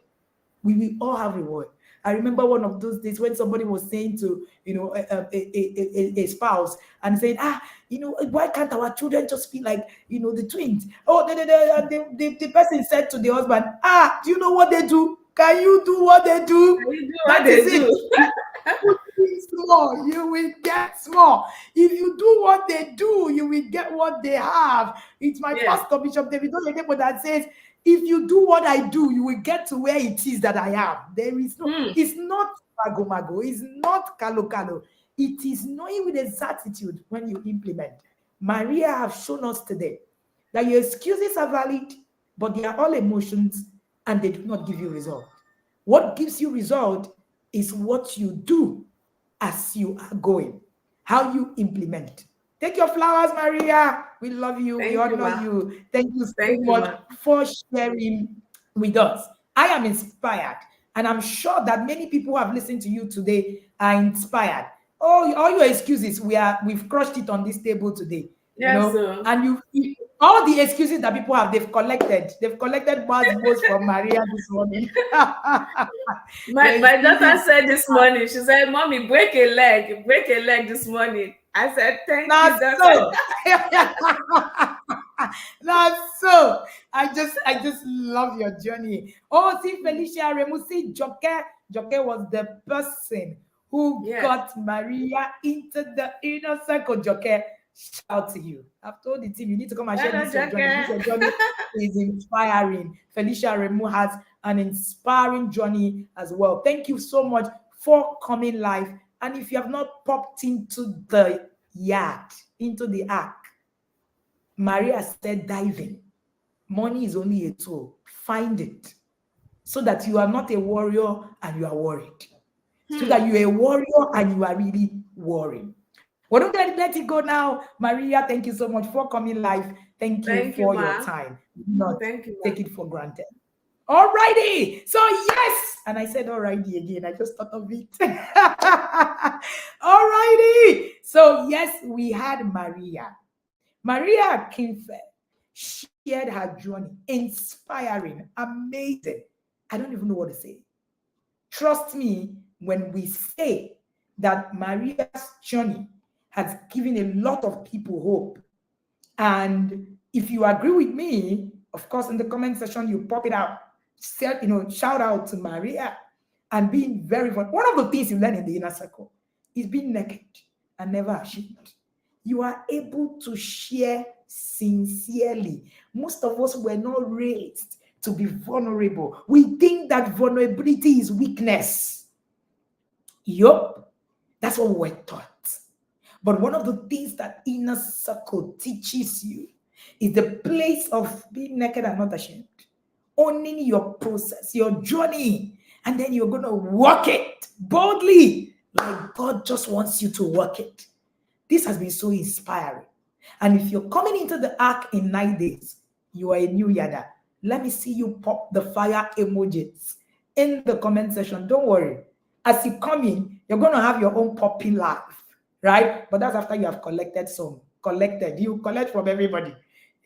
We will all have reward. I remember one of those days when somebody was saying to, a spouse and saying, why can't our children just be like, the twins? Oh, the person said to the husband, do you know what they do? Can you do what they do? Can you do what That is they it. do? Put in small, you will get small. If you do what they do, you will get what they have. It's my Yeah. pastor, Bishop David Oyedepo, that says, if you do what I do, you will get to where it is that I am. There is no, Hmm. it's not mago mago, it's not kalo kalo. It is knowing with exactitude when you implement. Maria have shown us today that your excuses are valid, but they are all emotions and they do not give you result. What gives you result is what you do as you are going, how you implement. Take your flowers, Maria. We love you. We Thank you, honor ma. you. Thank you so Thank you, much ma. for sharing with us. I am inspired, and I'm sure that many people who have listened to you today are inspired. Oh, all your excuses, we've crushed it on this table today, Yes, sir. and all the excuses that people have, they've collected. They've collected most from Maria this morning. Your My daughter excuses said this morning, she said, Mommy, break a leg this morning. I said, Thank not you, daughter. so. Not so. I just love your journey. Oh, see Felicia Remu, see Joke. Joke was the person who Yeah. got Maria into the inner circle. Joke, shout out to you. I've told the team you need to come and share Hello, this your journey. This your Jackie. journey is inspiring. Felicia Remu has an inspiring journey as well. Thank you so much for coming live. And if you have not popped into the yard, into the ark, Maria said, dive in. Money is only a tool. Find it so that you are not a warrior and you are worried. So Hmm. that you're a warrior and you are really worrying. We're not going to let it go now. Maria, thank you so much for coming live. Thank you Thank you, for your ma. time. Do not Thank you, ma. take it for granted. Alrighty. So yes. And I said alrighty again. I just thought of it. Alrighty. So yes, we had Maria. Maria Akinfe shared her journey. Inspiring, amazing. I don't even know what to say. Trust me when we say that Maria's journey has given a lot of people hope. And if you agree with me, of course, in the comment section, you pop it out. Shout out to Maria and being very fun. One of the things you learn in the inner circle is being naked and never ashamed. You are able to share sincerely. Most of us were not raised to be vulnerable. We think that vulnerability is weakness. Yup, that's what we were taught. But one of the things that inner circle teaches you is the place of being naked and not ashamed, owning your process, your journey, and then you're going to walk it boldly like God just wants you to walk it. This has been so inspiring. And if you're coming into the ark in 9 days, you are a new yada. Let me see you pop the fire emojis in the comment section. Don't worry. As you come in, you're going to have your own popping live, right? But that's after you have collected some. Collected. You collect from everybody,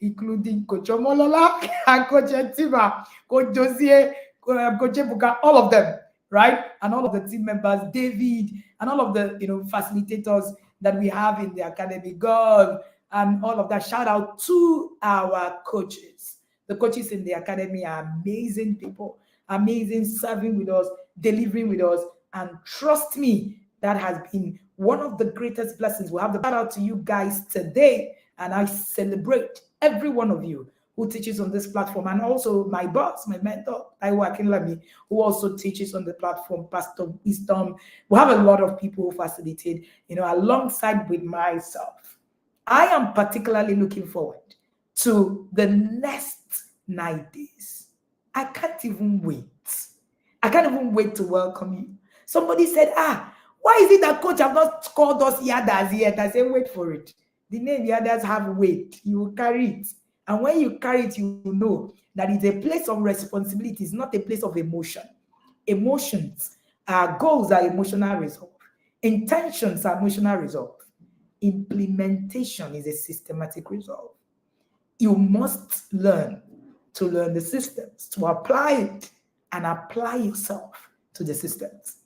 including Coach Omolola and Coach Etima, Coach Josie, Coach Ebuka, all of them, right? And all of the team members, David, and all of the facilitators that we have in the academy. God, and all of that. Shout out to our coaches. The coaches in the academy are amazing people, amazing, serving with us, delivering with us. And trust me, that has been one of the greatest blessings. We have the shout out to you guys today. And I celebrate every one of you who teaches on this platform, and also my boss, my mentor, Taiwo Akinlami, who also teaches on the platform, Pastor Wisdom. We have a lot of people who facilitate, alongside with myself. I am particularly looking forward to the next 9 days. I can't even wait. I can't even wait to welcome you. Somebody said, why is it that coach have not called us Yadas yet? I said, wait for it. The name Yadas have weight. You will carry it. And when you carry it, you know that it's a place of responsibility. It's not a place of emotion. Emotions, goals are emotional resolve. Intentions are emotional resolve. Implementation is a systematic resolve. You must learn to learn the systems, to apply it, and apply yourself to the systems.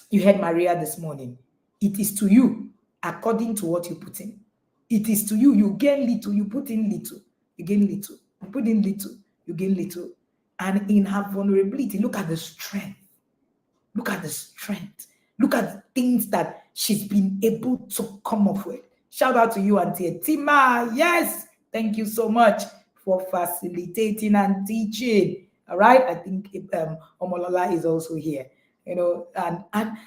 You heard Maria this morning. It is to you according to what you put in. It is to you. You gain little, you put in little. You gain little. You put in little, you gain little. And in her vulnerability, look at the strength. Look at the strength. Look at the things that she's been able to come up with. Shout out to you, Auntie Tima. Yes, thank you so much for facilitating and teaching. All right, I think Omolola is also here. And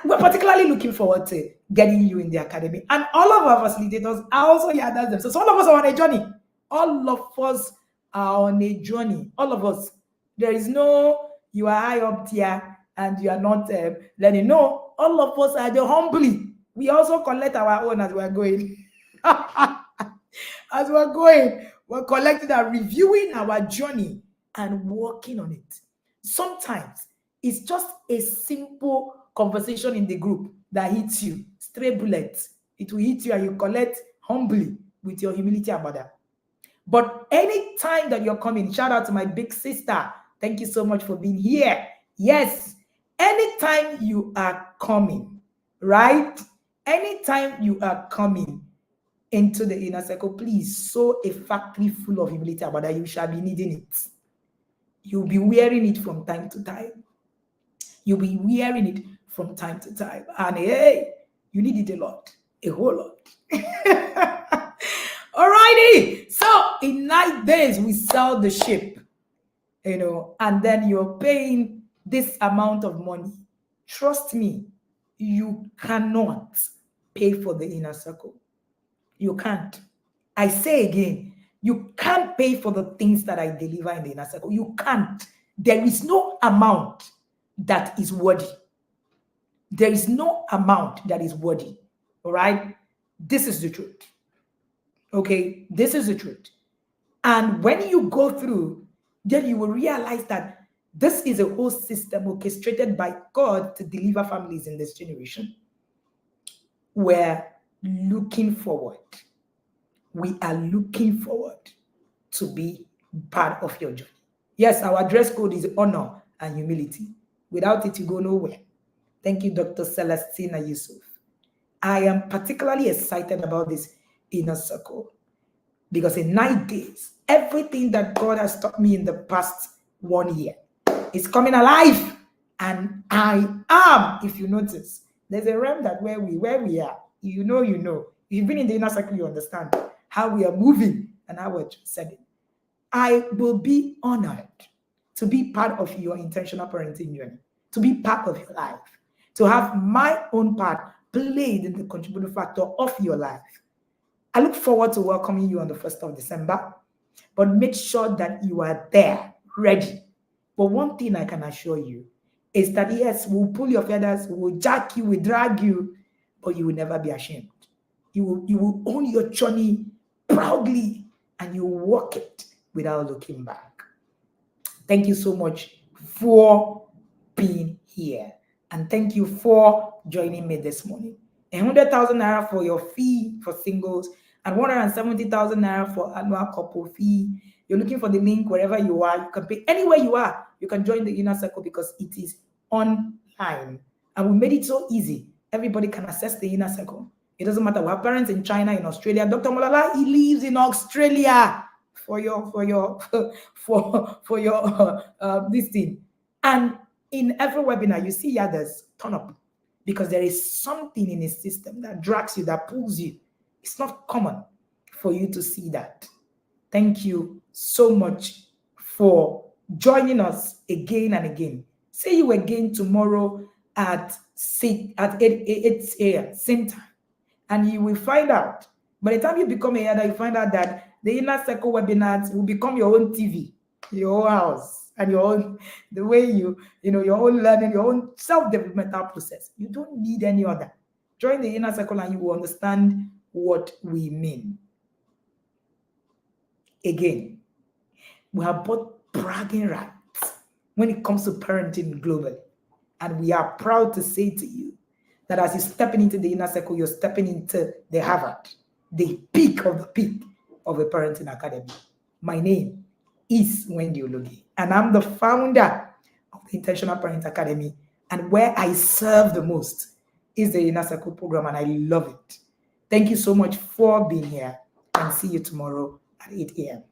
we're particularly looking forward to getting you in the academy. And all of our facilitators are also here. That's them. So all of us are on a journey. All of us are on a journey. All of us. There is no you are high up here and you are not learning. No, all of us are the humbly. We also collect our own as we're going. As we're going, we're collecting and reviewing our journey and working on it. Sometimes it's just a simple conversation in the group that hits you. Stray bullets. It will hit you and you collect humbly with your humility about that. But anytime that you're coming, shout out to my big sister. Thank you so much for being here. Yes, anytime you are coming, right? Anytime you are coming into the inner circle, please sow a factory full of humility about that. You shall be needing it. You'll be wearing it from time to time. You'll be wearing it from time to time. And hey, you need it a lot, a whole lot. Alrighty. So in 9 days, we sell the ship, and then you're paying this amount of money. Trust me, you cannot pay for the inner circle. You can't. I say again, you can't pay for the things that I deliver in the inner circle. You can't. There is no amount that is worthy. There is no amount that is worthy. All right? This is the truth. Okay? This is the truth. And when you go through, then you will realize that this is a whole system orchestrated by God to deliver families in this generation. We're looking forward. We are looking forward to be part of your journey. Yes, our dress code is honor and humility. Without it, you go nowhere. Thank you, Dr. Celestina Yusuf. I am particularly excited about this inner circle because in 9 days, everything that God has taught me in the past 1 year is coming alive. And I am, if you notice, there's a realm that where we are, you know. If you've been in the inner circle, you understand how we are moving and how we're setting. I will be honored to be part of your intentional parenting journey, to be part of your life, to have my own part played in the contributing factor of your life. I look forward to welcoming you on the 1st of December, but make sure that you are there, ready. But one thing I can assure you is that yes, we'll pull your feathers, we'll jack you, we'll drag you, but you will never be ashamed. You will own your journey proudly and you will walk it without looking back. Thank you so much for being here. And thank you for joining me this morning. 100,000 naira for your fee for singles and 170,000 naira for annual couple fee. You're looking for the link wherever you are. You can pay anywhere you are. You can join the inner circle because it is online. And we made it so easy. Everybody can access the inner circle. It doesn't matter. We have parents in China, in Australia. Dr. Molala, he lives in Australia for your this thing. And in every webinar, you see others turn up because there is something in a system that drags you, that pulls you. It's not common for you to see that. Thank you so much for joining us again and again. See you again tomorrow at 8 a.m. same time. And you will find out, by the time you become a header, you find out that the inner circle webinars will become your own TV, your own house, and your own, the way your own learning, your own self-developmental process. You don't need any other. Join the inner circle and you will understand what we mean. Again, we have both bragging rights when it comes to parenting globally. And we are proud to say to you that as you're stepping into the inner circle, you're stepping into the Harvard, the peak of the peak of a parenting academy. My name is Wendy Ologi, and I'm the founder of the Intentional Parent Academy. And where I serve the most is the Inner Circle program, and I love it. Thank you so much for being here, and see you tomorrow at 8 a.m.